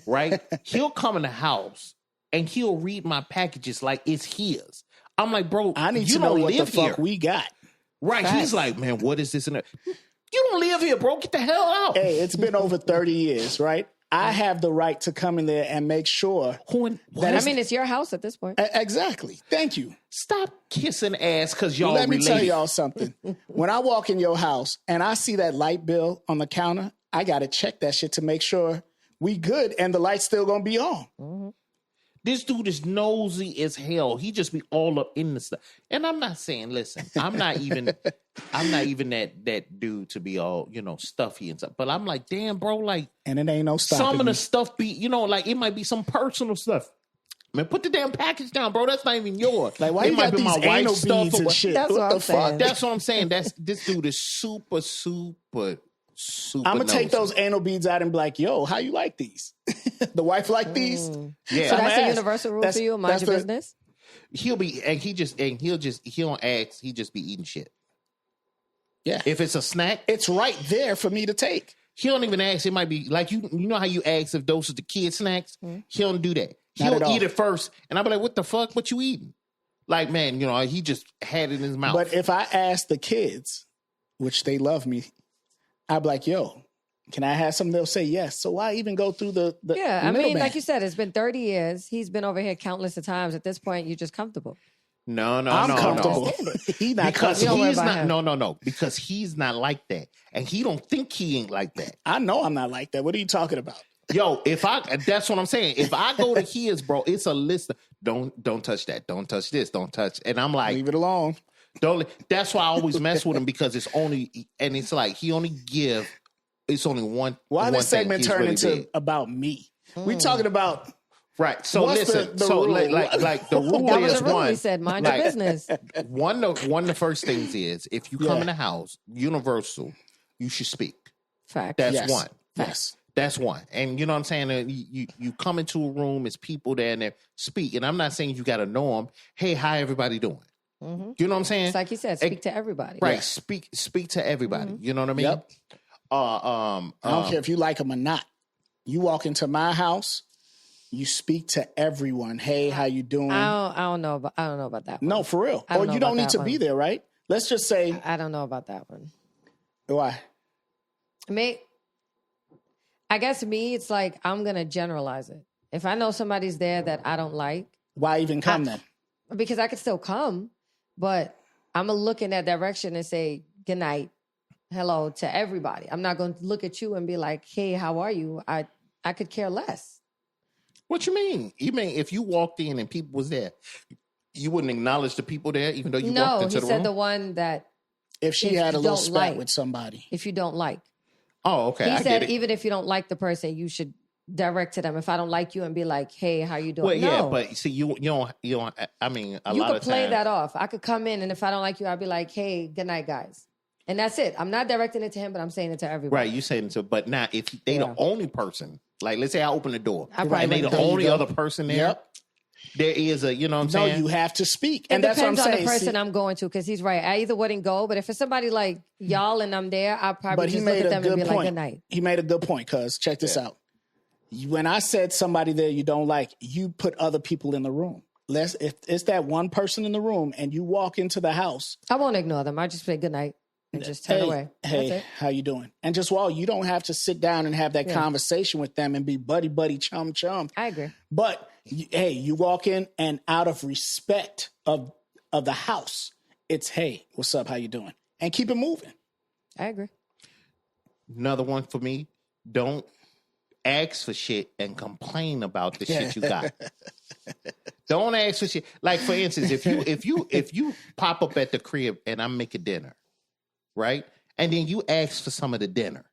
S2: right? He'll come in the house and he'll read my packages like it's his. I'm like, bro,
S4: I need to know what the fuck we got.
S2: Right, Facts. He's like, man, what is this? You don't live here, bro. Get the hell out.
S4: Hey, it's been over 30 years, right? I have the right to come in there and make sure.
S3: It's your house at this point.
S4: Exactly. Thank you.
S2: Stop kissing ass because y'all
S4: Let me
S2: related.
S4: tell y'all something. When I walk in your house and I see that light bill on the counter, I got to check that shit to make sure we good and the light's still going to be on.
S3: Mm-hmm.
S2: This dude is nosy as hell. He just be all up in the stuff. And I'm not saying, listen, I'm not even that dude to be all, stuffy and stuff. But I'm like, damn, bro, like,
S4: and it ain't no stopping
S2: some of the stuff be, like it might be some personal stuff. Man, put the damn package down, bro. That's not even yours.
S4: Like, why you got these anal beads and shit?
S3: That's what I'm saying.
S2: That's what I'm saying. This dude is super, super.
S4: I'm gonna take those anal beads out and be like, yo, how you like these? The wife like these?
S2: Yeah.
S3: So that's a universal rule for you? Mind your business?
S2: He'll don't ask, he just be eating shit.
S4: Yeah.
S2: If it's a snack,
S4: it's right there for me to take.
S2: He don't even ask. It might be like you know how you ask if those are the kid snacks? Mm-hmm. He don't do that. He'll eat it first, and I'll be like, what the fuck? What you eating? Like, man, he just had it in his mouth.
S4: But if I ask the kids, which they love me, I'd be like, yo, Can I have something? They'll say yes. So why even go through the
S3: Yeah, I mean,
S4: middleman?
S3: like you said, it's been 30 years. He's been over here countless of times. At this point, you're just comfortable.
S2: No.
S4: I'm comfortable. He's not
S2: Because
S4: comfortable.
S2: he's not. No. Because he's not like that, and he don't think he ain't like that.
S4: I know I'm not like that. What are you talking about?
S2: Yo, that's what I'm saying. If I go to his, bro, it's a list of don't touch that, don't touch this, don't touch, and I'm like,
S4: Leave it alone.
S2: don't. That's why I always mess with him because it's only, and it's like he only give. It's only one.
S4: Why
S2: one
S4: this segment
S2: thing
S4: turn
S2: really
S4: into
S2: big.
S4: about me? We talking about
S2: Right. So
S4: what's
S2: listen.
S4: the
S2: so
S4: rule?
S2: like the rule
S3: That was
S2: is
S3: the rule.
S2: one.
S3: He said, mind your business.
S2: One of the first things is if you come
S4: Yeah.
S2: in the house, universal, you should speak.
S3: Fact.
S2: That's
S4: Yes.
S2: one.
S4: Yes.
S2: That's one. And you know what I'm saying? You come into a room, it's people there and they speak. And I'm not saying you got to know them. Hey, how everybody doing?
S3: Mm-hmm.
S2: You know what I'm saying?
S3: It's like you said, speak to everybody.
S2: Right.
S4: Yeah.
S2: Speak to everybody. You know what I mean?
S4: Yep. I don't care if you like them or not. You walk into my house, you speak to everyone. Hey, how you doing?
S3: I don't know about that one.
S4: No, for real.
S3: I don't
S4: Or
S3: know
S4: you don't
S3: about
S4: need to
S3: that
S4: be
S3: one.
S4: there, right? Let's just say
S3: I don't know about that one.
S4: why.
S3: I guess me, it's like I'm gonna generalize it. If I know somebody's there that I don't like,
S4: Why even come then?
S3: because I could still come, but I'm gonna look in that direction and say good night, hello to everybody. I'm not gonna look at you and be like, hey, how are you? I could care less.
S2: What you mean? You mean if you walked in and people was there, you wouldn't acknowledge the people there, even though you walked
S3: No,
S2: into
S3: he
S2: the
S3: said
S2: room?
S3: the one that
S4: If she
S3: if
S4: had a
S3: you
S4: little
S3: don't
S4: spat
S3: like.
S4: with somebody.
S3: if you don't like.
S2: Oh, okay.
S3: He
S2: I
S3: said
S2: get it.
S3: even if you don't like the person, you should direct to them. If I don't like you and be like, hey, how you doing?
S2: Well, yeah,
S3: No.
S2: but see, you don't. I mean, a
S3: You
S2: lot
S3: could
S2: of
S3: play
S2: times,
S3: that off. I could come in and if I don't like you, I'd be like, hey, good night, guys. And that's it. I'm not directing it to him, but I'm saying it to everybody.
S2: right? You saying so, but now if they the only person, like let's say I open the door
S3: I probably
S2: and they the
S3: wouldn't.
S2: only other person there,
S4: Yep.
S2: there is a, you know what I'm
S4: No,
S2: saying?
S4: you have to speak.
S3: It
S4: And that's what I'm
S3: depends on
S4: saying.
S3: the person
S4: See,
S3: I'm going to, because he's right. I either wouldn't go, but if it's somebody like y'all and I'm there, I'll probably
S4: but he
S3: just look
S4: made
S3: at
S4: a
S3: them and
S4: good
S3: be like,
S4: point.
S3: good night.
S4: He made a good point, cuz check this out. When I said somebody there you don't like, you put other people in the room. If it's that one person in the room and you walk into the house,
S3: I won't ignore them. I just say good night and just turn away. That's
S4: Hey,
S3: it.
S4: how you doing? And just while you don't have to sit down and have that conversation with them and be buddy, chum.
S3: I agree.
S4: But hey, you walk in and out of respect of the house, it's hey, what's up? How you doing? And keep it moving.
S3: I agree.
S2: Another one for me: don't ask for shit and complain about the shit you got. Don't ask for shit. Like for instance, if you pop up at the crib and I'm making dinner, right? And then you ask for some of the dinner.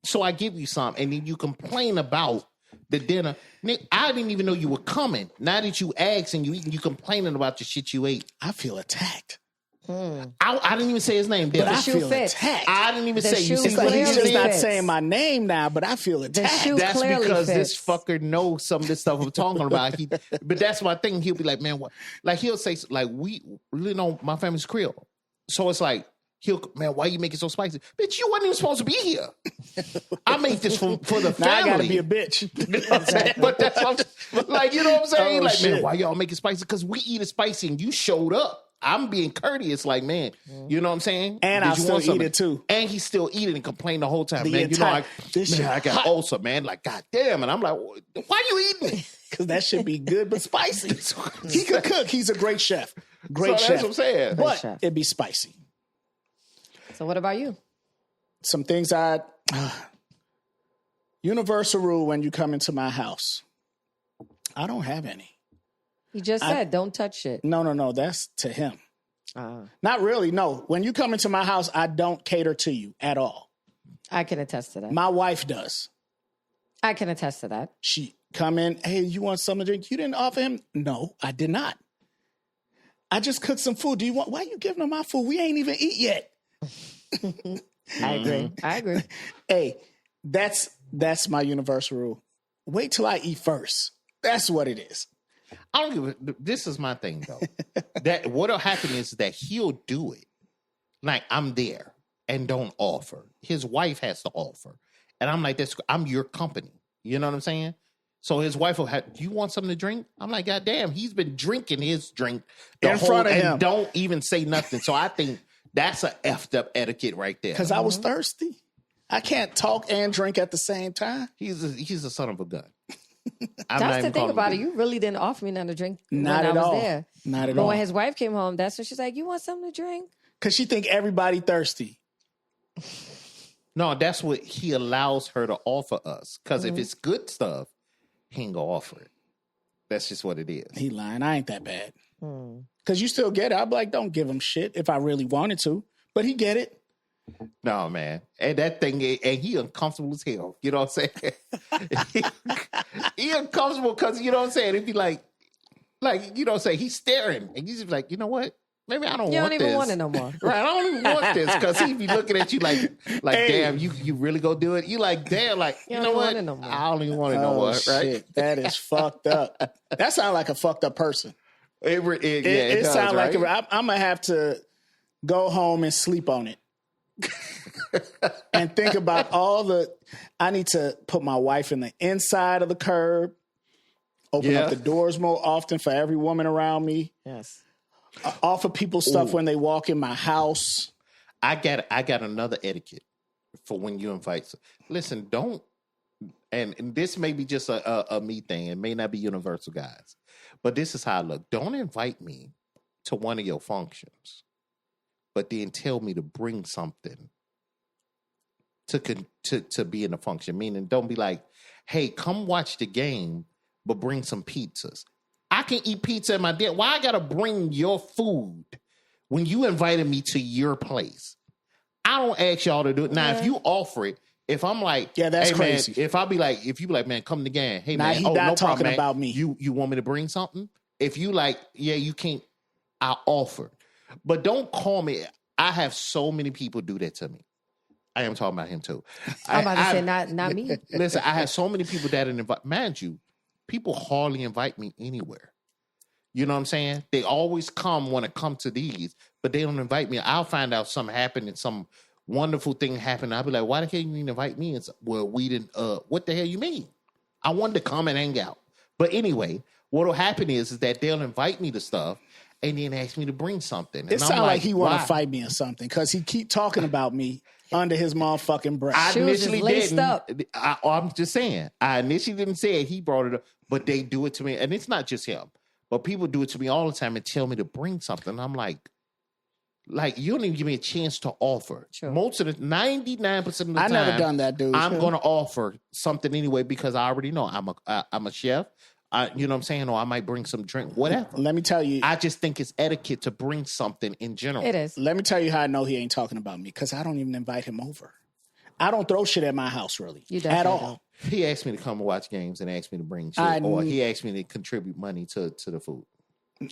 S2: So I give you some, and then you complain about the dinner. Nick, I didn't even know you were coming. Now that you asked and you eating, you complaining about the shit you ate.
S4: I feel attacked.
S2: I didn't even say his name, did
S4: But
S2: I?
S4: I
S3: shoe
S4: feel
S3: fits.
S4: attacked.
S2: I didn't even
S3: The
S2: say you
S3: shoe
S2: see
S4: It's
S2: what
S4: like
S2: he
S4: he's
S3: clearly
S4: just not
S3: fits.
S4: saying my name now, but I feel
S3: The
S4: attacked.
S3: shoe
S2: That's
S3: clearly
S2: because
S3: fits.
S2: this fucker knows some of this stuff I'm talking about. But that's my thing. He'll be like, man, what? Like he'll say, like we know my family's Creole, so it's like man, why you make it so spicy? Bitch, you wasn't even supposed to be here. I make this for the family.
S4: Now I gotta be a bitch.
S2: You know what I'm saying? But that's what like, you know what I'm saying?
S4: Oh,
S2: like, man,
S4: shit.
S2: why y'all make it spicy? Because we eat it spicy and you showed up. I'm being courteous, like, man, you know what I'm saying?
S4: And
S2: Did
S4: I'll
S2: you
S4: still
S2: want
S4: eat
S2: something?
S4: it, too.
S2: And he still eat it and complain the whole time,
S4: The
S2: man.
S4: entire- this shit
S2: I got
S4: hot.
S2: ulcer, man. Like, goddamn. And I'm like, why you eating it?
S4: Because that should be good but spicy. He could cook. He's a great chef. Great
S2: So
S4: chef.
S2: that's what I'm saying.
S4: But
S3: chef.
S4: it'd be spicy.
S3: So what about you?
S4: Some things universal rule when you come into my house. I don't have any.
S3: You just said don't touch shit.
S4: No. That's to him. Not really. No. When you come into my house, I don't cater to you at all.
S3: I can attest to that.
S4: My wife does.
S3: I can attest to that.
S4: She come in, hey, you want something to drink? You didn't offer him? No, I did not. I just cooked some food. Why are you giving him my food? We ain't even eat yet.
S3: I agree.
S4: Hey, that's my universal rule. Wait till I eat first. That's what it is.
S2: I don't give a, this is my thing, though. That what'll happen is that he'll do it. Like, I'm there and don't offer. His wife has to offer. And I'm like, I'm your company. You know what I'm saying? So his wife will have, do you want something to drink? I'm like, God damn, he's been drinking his drink
S4: In front of him.
S2: and don't even say nothing. So I think that's a effed up etiquette right there.
S4: Because I was thirsty. I can't talk and drink at the same time.
S2: He's a son of a gun.
S3: That's the thing about it. You really didn't offer me nothing to drink
S4: Not
S3: when
S4: at
S3: I was
S4: all.
S3: there.
S4: Not at all.
S3: But when his wife came home, that's when she's like, "You want something to drink?"
S4: Because she think everybody thirsty.
S2: No, that's what he allows her to offer us. Because if it's good stuff, he ain't gonna offer it. That's just what it is.
S4: He lying. I ain't that bad. Because you still get it. I'm like, don't give him shit if I really wanted to. But he get it.
S2: No, man. And that thing, and he uncomfortable as hell. You know what I'm saying? he uncomfortable because, you know what I'm saying? It'd be like, you know what I'm saying? He's staring. And he's just like, you know what? Maybe I don't want this.
S3: You don't even want it no more.
S2: Right, I don't even want this because he'd be looking at you like hey, damn, you really go do it? You like, damn, like, you know what?
S3: No more.
S2: I don't even want it no more, right?
S4: Shit. That is fucked up. That sounds like a fucked up person.
S2: It
S4: sounds
S2: right?
S4: like I'm going to have to go home and sleep on it. And think about I need to put my wife in the inside of the curb, open up the doors more often for every woman around me.
S3: Yes.
S4: Offer people stuff when they walk in my house.
S2: I got another etiquette for when you invite. Listen, don't, and this may be just a me thing. It may not be universal, guys. But this is how I look. Don't invite me to one of your functions, but then tell me to bring something to be in the function. Meaning, don't be like, hey, come watch the game, but bring some pizzas. I can eat pizza in my dinner. Why I gotta bring your food when you invited me to your place? I don't ask y'all to do it. Now, if you offer it, if I'm like,
S4: that's
S2: hey,
S4: crazy.
S2: Man, if you be like, man, come to the game. Hey,
S4: now
S2: man,
S4: he
S2: no
S4: not
S2: problem,
S4: talking
S2: man.
S4: about me.
S2: You want me to bring something? If you like, yeah, you can't, I'll offer. But don't call me. I have so many people do that to me. I am talking about him too.
S3: I'm about to say, not me.
S2: Listen, I have so many people that invite. Mind you, people hardly invite me anywhere. You know what I'm saying? They always want to come to these, but they don't invite me. I'll find out something happened and some wonderful thing happened. I'll be like, why the hell you didn't invite me? And well, we didn't. What the hell you mean? I wanted to come and hang out. But anyway, what will happen is that they'll invite me to stuff and then ask me to bring something.
S4: It sounds like he want to fight me or something because he keep talking about me under his motherfucking breath.
S2: I initially didn't.
S3: Up.
S2: I'm just saying. I initially didn't say it. He brought it up, but they do it to me, and it's not just him. But people do it to me all the time and tell me to bring something. I'm like you don't even give me a chance to offer.
S3: Sure.
S2: Most of the 99% of the time,
S4: I never done that, dude.
S2: I'm going to offer something anyway because I already know I'm a chef. You know what I'm saying? Or I might bring some drink, whatever.
S4: Let me tell you.
S2: I just think it's etiquette to bring something in general.
S3: It is.
S4: Let me tell you how I know he ain't talking about me because I don't even invite him over. I don't throw shit at my house, really.
S3: You
S4: at all.
S3: don't.
S2: He asked me to come and watch games and asked me to bring shit, or he asked me to contribute money to the food.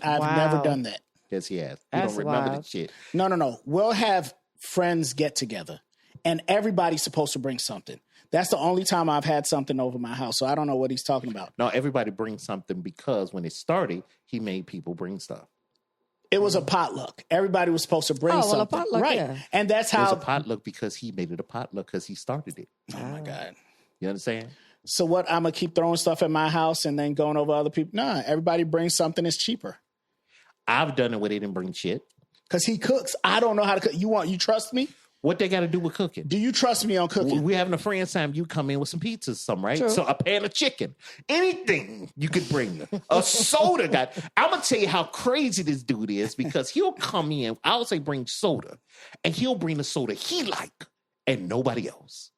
S4: I've never done that.
S2: Yes, he has. You
S3: That's
S2: don't remember
S3: wild.
S2: the shit.
S4: No. We'll have friends get together, and everybody's supposed to bring something. That's the only time I've had something over my house, so I don't know what he's talking about.
S2: No, everybody brings something because when it started, he made people bring stuff.
S4: It was a potluck. Everybody was supposed to bring something.
S3: A potluck,
S4: right.
S3: yeah.
S4: And that's
S2: It was
S4: how...
S2: a potluck because he made it a potluck because he started it.
S4: Oh, my God.
S2: You understand?
S4: So what, I'm going to keep throwing stuff at my house and then going over other people? Nah, everybody brings something that's cheaper.
S2: I've done it where they didn't bring shit.
S4: Because he cooks. I don't know how to cook. You trust me?
S2: What they got to do with cooking?
S4: Do you trust me on cooking?
S2: We having a friend's time. You come in with some pizzas, something, right?
S3: True.
S2: So a pan of chicken, anything you could bring. A soda, guy. I'm gonna tell you how crazy this dude is because he'll come in. I'll say bring soda, and he'll bring the soda he like and nobody else.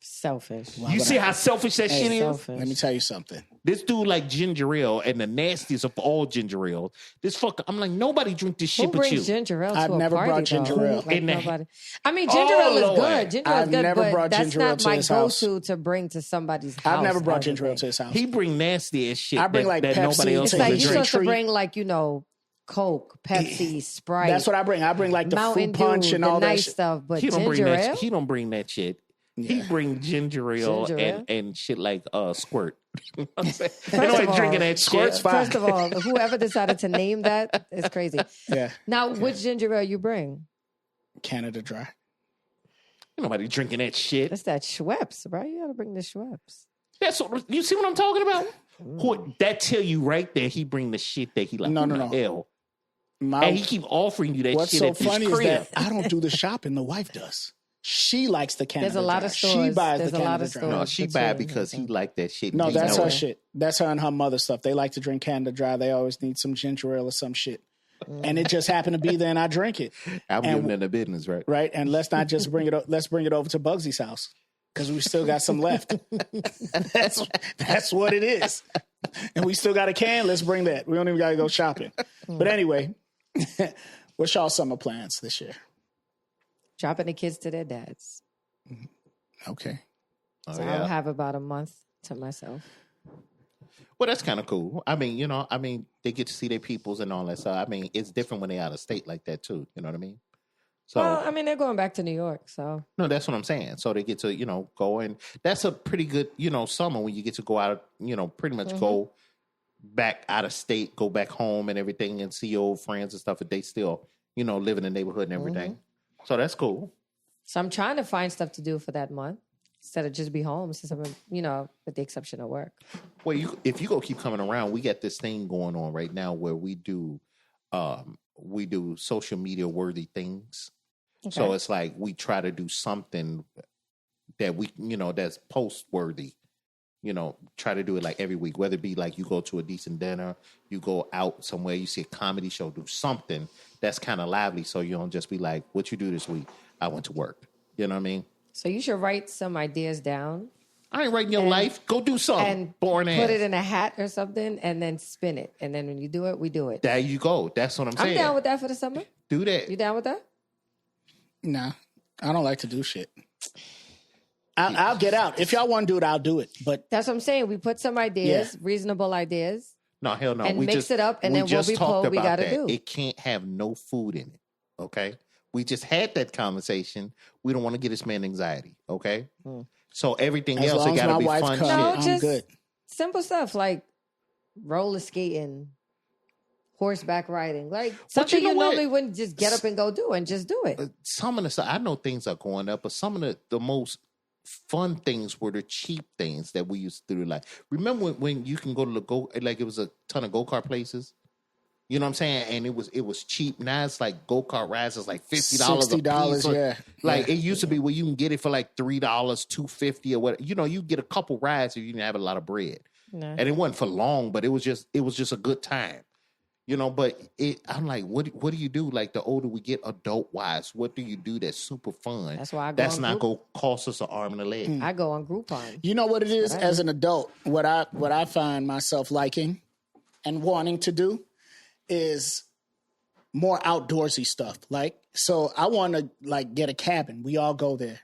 S3: Selfish.
S2: You see how selfish that shit is?
S3: Selfish.
S4: Let me tell you something.
S2: This dude like ginger ale and the nastiest of all ginger ale. This fucker, I'm like, nobody drink this shit
S3: Who
S2: but
S3: brings
S2: you.
S3: ginger ale to
S4: I've
S3: a
S4: never
S3: party,
S4: brought ginger
S3: though?
S4: ale.
S3: Like
S2: In the-
S3: nobody. I mean, ginger ale is
S2: Lord.
S3: good. Ginger ale is
S4: I've
S3: good,
S4: never
S3: but
S4: brought
S3: that's
S4: ginger ale
S3: not
S4: to
S3: my
S4: his house.
S3: go-to to bring to somebody's house.
S4: I've never brought
S3: I don't
S4: ginger ale
S3: think.
S4: to his house.
S2: He bring nasty ass shit
S4: I bring, like,
S2: that
S4: Pepsi
S2: nobody else
S3: It's
S4: to
S2: can
S3: like
S4: his
S3: you're
S2: drink.
S3: supposed to
S4: treat.
S3: bring, like, Coke, Pepsi, Sprite.
S4: That's what I bring. I bring like the
S3: Mountain
S4: fruit punch
S3: Dew,
S4: and
S3: the
S4: all that
S3: nice
S4: shit.
S3: stuff, but
S2: He don't bring
S3: ginger
S2: that.
S3: ale.
S2: He don't bring that shit. He bring ginger ale,
S3: Ginger ale?
S2: and shit like squirt. You know what I'm saying?
S3: First
S2: Nobody
S3: of all,
S2: drinking that
S4: Squirt's
S2: shit.
S4: fine.
S3: First of all, whoever decided to name that is crazy.
S4: Yeah.
S3: Now, which ginger ale you bring?
S4: Canada Dry.
S2: Ain't nobody drinking that shit.
S3: It's that Schweppes, right? You got to bring the Schweppes.
S2: That's what, you see what I'm talking about? That tell you right there. He bring the shit that he like.
S4: No.
S2: Hell.
S4: My,
S2: And he keep offering you that
S4: what's
S2: shit
S4: so
S2: at this
S4: funny is
S2: crib.
S4: that I don't do the shopping. The wife does. She likes the Canada
S3: There's a lot
S4: Dry.
S3: of stores.
S4: She buys
S3: There's
S4: the
S3: a lot
S4: Canada
S3: of
S4: Dry.
S3: stores.
S2: No, she buy because he like that shit.
S4: No,
S2: He
S4: that's
S2: know
S4: her
S2: it.
S4: shit. That's her and her mother stuff. They like to drink Canada Dry. They always need some ginger ale or some shit. And it just happened to be there, and I drink it.
S2: I'm
S4: And-
S2: giving them the business, right?
S4: Right, and let's not just bring it. Let's bring it over to Bugsy's house because we still got some left. that's what it is, and we still got a can. Let's bring that. We don't even got to go shopping. But anyway, what's y'all summer plans this year?
S3: Dropping the kids to their dads.
S4: Okay,
S2: Oh,
S3: So
S2: yeah.
S3: I'll have about a month to myself.
S2: Well, that's kind of cool. I mean, they get to see their peoples and all that stuff. I mean, it's different when they're out of state like that too. You know what I mean? So,
S3: Well, I mean, they're going back to New York, so
S2: no, that's what I'm saying. So they get to, go and that's a pretty good, summer when you get to go out, pretty much go back out of state, go back home and everything and see your old friends and stuff. But they still, live in the neighborhood and everything. So that's cool.
S3: So I'm trying to find stuff to do for that month instead of just be home since I'm, with the exception of work.
S2: Well, if you go keep coming around, we got this thing going on right now where we do social media worthy things.
S3: Okay.
S2: So it's like we try to do something that we, that's post worthy. Try to do it like every week, whether it be like you go to a decent dinner, you go out somewhere, you see a comedy show, do something that's kind of lively. So you don't just be like, what you do this week? I went to work. You know what I mean?
S3: So you should write some ideas down
S2: I ain't writing your life. Go do something.
S3: and
S2: Boring
S3: put
S2: ass.
S3: it in a hat or something and then spin it. And then when you do it, we do it.
S2: There you go. That's what I'm saying.
S3: I'm down with that for the summer.
S2: Do that.
S3: You down with that?
S4: nah, I don't like to do shit. I'll get out if y'all want to do it. I'll do it, but
S3: That's what I'm saying. We put some ideas, reasonable ideas.
S2: No, hell no.
S3: And
S2: we
S3: mix
S2: just,
S3: it up, and
S2: we
S3: then what
S2: just
S3: we
S2: talked
S3: pull, we
S2: about
S3: gotta
S2: that.
S3: do.
S2: It can't have no food in it. Okay. We just had that conversation. We don't want to get this man anxiety. Okay. So everything
S4: as
S2: else,
S4: long
S2: it
S4: as
S2: got to
S4: my
S2: be
S4: wife
S2: fun
S4: comes,
S2: shit.
S3: No,
S4: I'm
S3: just-
S4: good.
S3: Simple stuff like roller skating, horseback riding, like something
S2: you know
S3: you
S2: what?
S3: normally wouldn't just get up and go do and just do it.
S2: Some of the stuff, I know things are going up, but some of the most fun things were the cheap things that we used to do. Like, remember when you can go to the like it was a ton of go-kart places? You know what I'm saying? And it was cheap. Now it's like go-kart rides is like $50
S4: $60, yeah.
S2: Like
S4: Yeah.
S2: it used to be where you can get it for like $3, $2.50 or what. You get a couple rides if you didn't have a lot of bread.
S3: No.
S2: And it wasn't for long, but it was just a good time. But I'm like, what do you do? Like the older we get adult wise, what do you do that's super fun?
S3: That's why I go
S2: That's
S3: on
S2: not
S3: group.
S2: going to cost us an arm and a leg.
S3: I go on Groupon.
S4: You know what it is
S3: what I
S4: as
S3: do.
S4: an adult? What I find myself liking and wanting to do is more outdoorsy stuff. Like, so I want to like get a cabin. We all go there.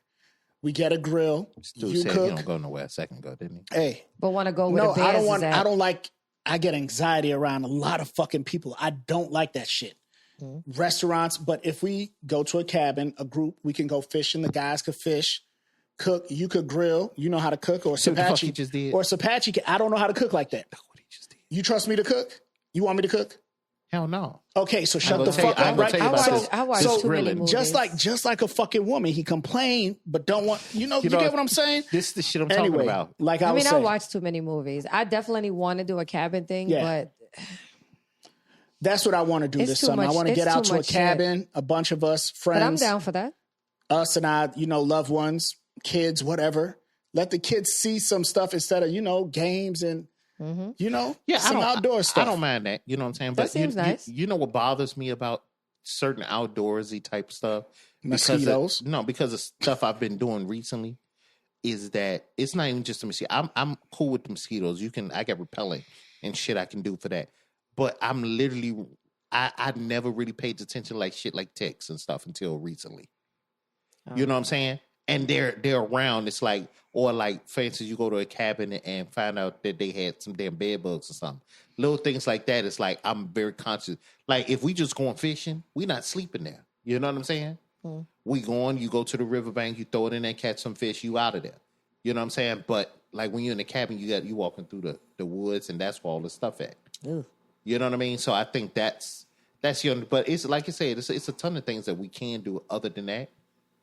S4: We get a grill.
S2: Stu
S4: You
S2: said
S4: cook.
S2: he don't go nowhere a second ago, didn't he?
S4: Hey,
S3: But want to go where
S4: no,
S3: the
S4: I
S3: bears
S4: don't want.
S3: is at.
S4: I don't like. I get anxiety around a lot of fucking people. I don't like that shit. Restaurants, but if we go to a cabin, a group, we can go fishing. The guys could fish, cook. You could grill. You know how to cook, or
S2: See what the fuck
S4: Sapachi.
S2: he just did?
S4: Or Sapachi. I don't know how to cook like that.
S2: What he just did.
S4: You trust me to cook? You want me to cook?
S2: Hell no.
S4: Okay, so shut
S2: gonna
S4: the
S2: tell you-
S4: fuck
S2: I'm
S4: up,
S2: gonna
S4: right?
S2: tell you about
S4: So-
S2: this.
S3: I watch
S2: This
S3: too many
S2: grilling.
S3: movies.
S4: just like a fucking woman, he complained, but don't want. You
S2: know,
S4: get what I'm saying?
S2: This is the shit I'm talking
S4: Anyway,
S2: about.
S4: like I
S3: I
S4: was
S3: mean, I
S4: saying,
S3: watch too many movies. I definitely want to do a cabin thing,
S4: Yeah.
S3: but
S4: that's what I want to do
S3: It's
S4: this
S3: too
S4: summer. I
S3: much-
S4: want to
S3: it's
S4: get out
S3: too
S4: to a
S3: much shit.
S4: cabin, a bunch of us, friends,
S3: I'm down for that.
S4: us and I, loved ones, kids, whatever. Let the kids see some stuff instead of, games and, some outdoor stuff.
S2: I don't mind that. You know what I'm saying?
S3: That
S2: But
S3: seems nice.
S2: You know what bothers me about certain outdoorsy type stuff?
S4: Mosquitoes.
S2: Because of stuff I've been doing recently is that it's not even just the mosquito. I'm cool with the mosquitoes. I get repellent and shit I can do for that. But I'm literally, I never really paid attention to like shit like ticks and stuff until recently. You know what I'm saying? And they're around. It's like, or like, for instance, you go to a cabin and find out that they had some damn bed bugs or something. Little things like that. It's like, I'm very conscious. Like, if we just going fishing, we not sleeping there. You know what I'm saying? We going, you go to the riverbank, you throw it in there, catch some fish, you out of there. You know what I'm saying? But like when you're in the cabin, you walking through the woods, and that's where all the stuff at.
S3: Ugh.
S2: You know what I mean? So I think that's your. But it's like you said, it's a ton of things that we can do other than that.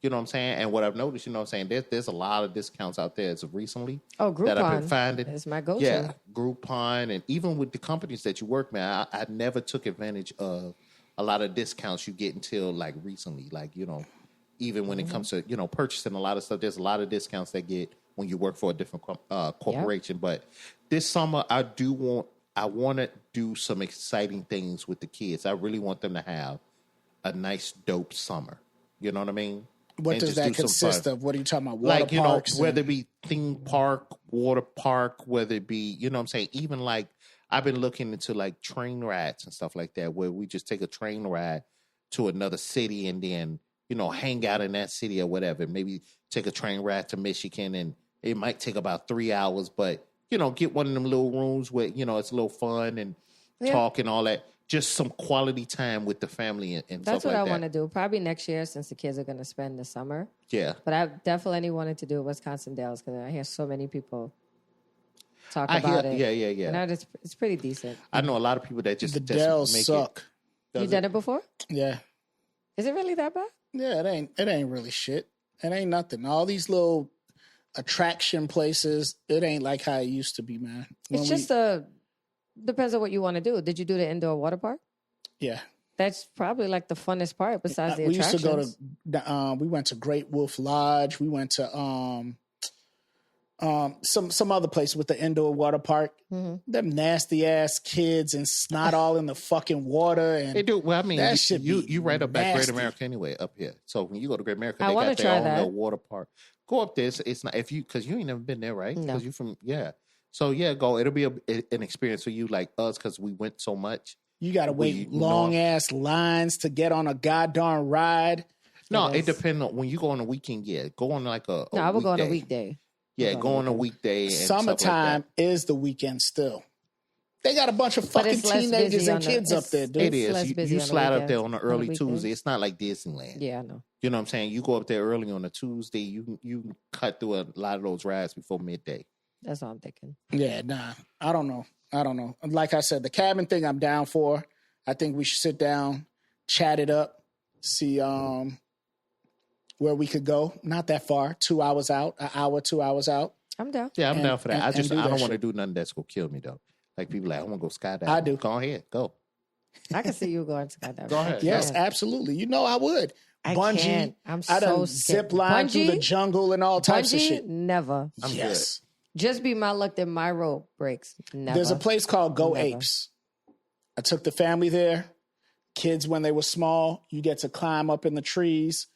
S2: You know what I'm saying? And what I've noticed, you know what I'm saying, there's a lot of discounts out there as of recently.
S3: Oh,
S2: that I've been
S3: Groupon
S2: finding.
S3: is my go-to.
S2: Yeah, Groupon, and even with the companies that you work, man, I never took advantage of a lot of discounts you get until like recently. Like, even when it comes to, purchasing a lot of stuff. There's a lot of discounts they get when you work for a different corporation. Yep. But this summer, I want to do some exciting things with the kids. I really want them to have a nice, dope summer. You know what I mean?
S4: What does that consist of? What are you talking about? Water parks?
S2: Whether it be theme park, water park, whether it be, you know what I'm saying? Even like, I've been looking into like train rides and stuff like that, where we just take a train ride to another city and then, hang out in that city or whatever. Maybe take a train ride to Michigan, and it might take about 3 hours, but, get one of them little rooms where, it's a little fun and talk and all that. Just some quality time with the family and stuff like that.
S3: That's what I want to do. Probably next year, since the kids are going to spend the summer.
S2: Yeah.
S3: But I definitely wanted to do Wisconsin Dells because I hear so many people talk about it.
S2: Yeah.
S3: And it's pretty decent.
S2: I know a lot of people that just
S4: the Dells suck.
S3: You done it before?
S4: Yeah.
S3: Is it really that bad?
S4: Yeah, it ain't really shit. It ain't nothing. All these little attraction places, it ain't like how it used to be, man.
S3: Depends on what you want to do. Did you do the indoor water park?
S4: Yeah.
S3: That's probably like the funnest part besides the attractions.
S4: We used to go to, we went to Great Wolf Lodge. We went to some other place with the indoor water park. Mm-hmm. Them nasty ass kids and snot all in the fucking water. And
S2: they do. Well, I mean,
S4: that
S2: you right up at Great America anyway, up here. So when you go to Great America,
S3: they
S2: got their own little water park. Go up there. It's not because you ain't never been there, right?
S3: No.
S2: Because you from So go. It'll be an experience for you like us because we went so much.
S4: You got to wait long ass lines to get on a goddamn ride.
S2: No, it depends on when you go on a weekend. Yeah, go on like a
S3: I would go on a weekday.
S2: Yeah, go on a weekday. And
S4: summertime is the weekend still. They got a bunch of fucking teenagers and kids up there, dude.
S2: It is. You slide up there on an early Tuesday. It's not like Disneyland.
S3: Yeah, I know.
S2: You know what I'm saying? You go up there early on a Tuesday. You cut through a lot of those rides before midday.
S3: That's all I'm thinking.
S4: Yeah, nah. I don't know. Like I said, the cabin thing I'm down for. I think we should sit down, chat it up, see where we could go. Not that far. 2 hours out. An hour, 2 hours out.
S3: I'm down.
S2: Yeah, I'm down for that. I don't want to do nothing that's gonna kill me though. Like people like, I want to go skydiving.
S4: I do.
S2: Go ahead. Go.
S3: I can see you going skydiving.
S2: Go ahead.
S4: Yes, absolutely. I would.
S3: Bungee. Can't. I'm so scared.
S4: Zip line through the jungle and all types of shit.
S3: Never.
S2: I'm yes.
S3: Good. Just be my luck that my rope breaks. Never.
S4: There's a place called Go Apes. I took the family there. Kids, when they were small, you get to climb up in the trees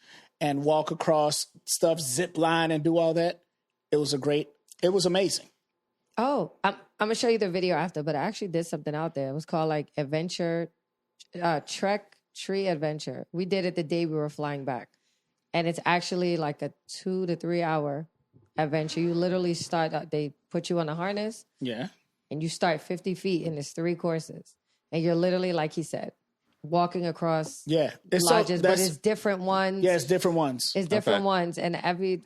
S4: and walk across stuff, zip line and do all that. It was amazing.
S3: Oh, I'm going to show you the video after, but I actually did something out there. It was called like Trek Tree Adventure. We did it the day we were flying back. And it's actually like a 2 to 3 hour adventure. You literally they put you on a harness.
S4: Yeah.
S3: And you start 50 feet and it's 3 courses. And you're literally, like he said, walking across lodges, but it's different ones.
S4: Yeah, it's different ones.
S3: It's different ones. And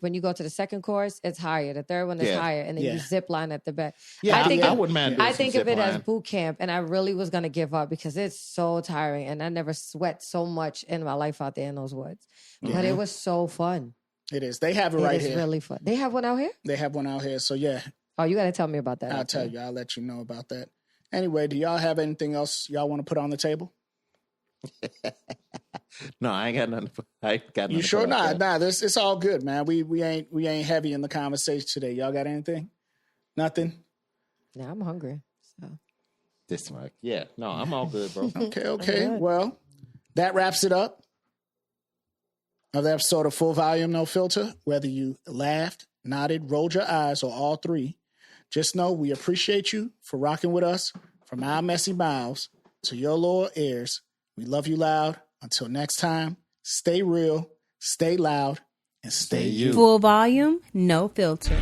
S3: when you go to the second course, it's higher. The third one is higher. And then you zip line at the back.
S2: Yeah, I wouldn't mind doing
S3: I think of it
S2: line.
S3: as boot camp. And I really was going to give up because it's so tiring. And I never sweat so much in my life out there in those woods. Mm-hmm. But it was so fun.
S4: It is. They have it right here.
S3: It's really fun. They have one out here?
S4: They have one out here. So, yeah.
S3: Oh, you got to tell me about that.
S4: I'll tell you. I'll let you know about that. Anyway, do y'all have anything else y'all want to put on the table?
S2: No, I ain't got nothing.
S4: You sure? Nah. It's all good, man. We ain't heavy in the conversation today. Y'all got anything? Nothing.
S3: Yeah, I'm hungry. So
S2: this one, yeah. No, I'm all good, bro.
S4: Okay. Well, that wraps it up. Another episode of Full Volume, No Filter. Whether you laughed, nodded, rolled your eyes, or all three, just know we appreciate you for rocking with us from our messy mouths to your loyal ears. We love you loud. Until next time, stay real, stay loud, and stay you.
S5: Full Volume, No Filter.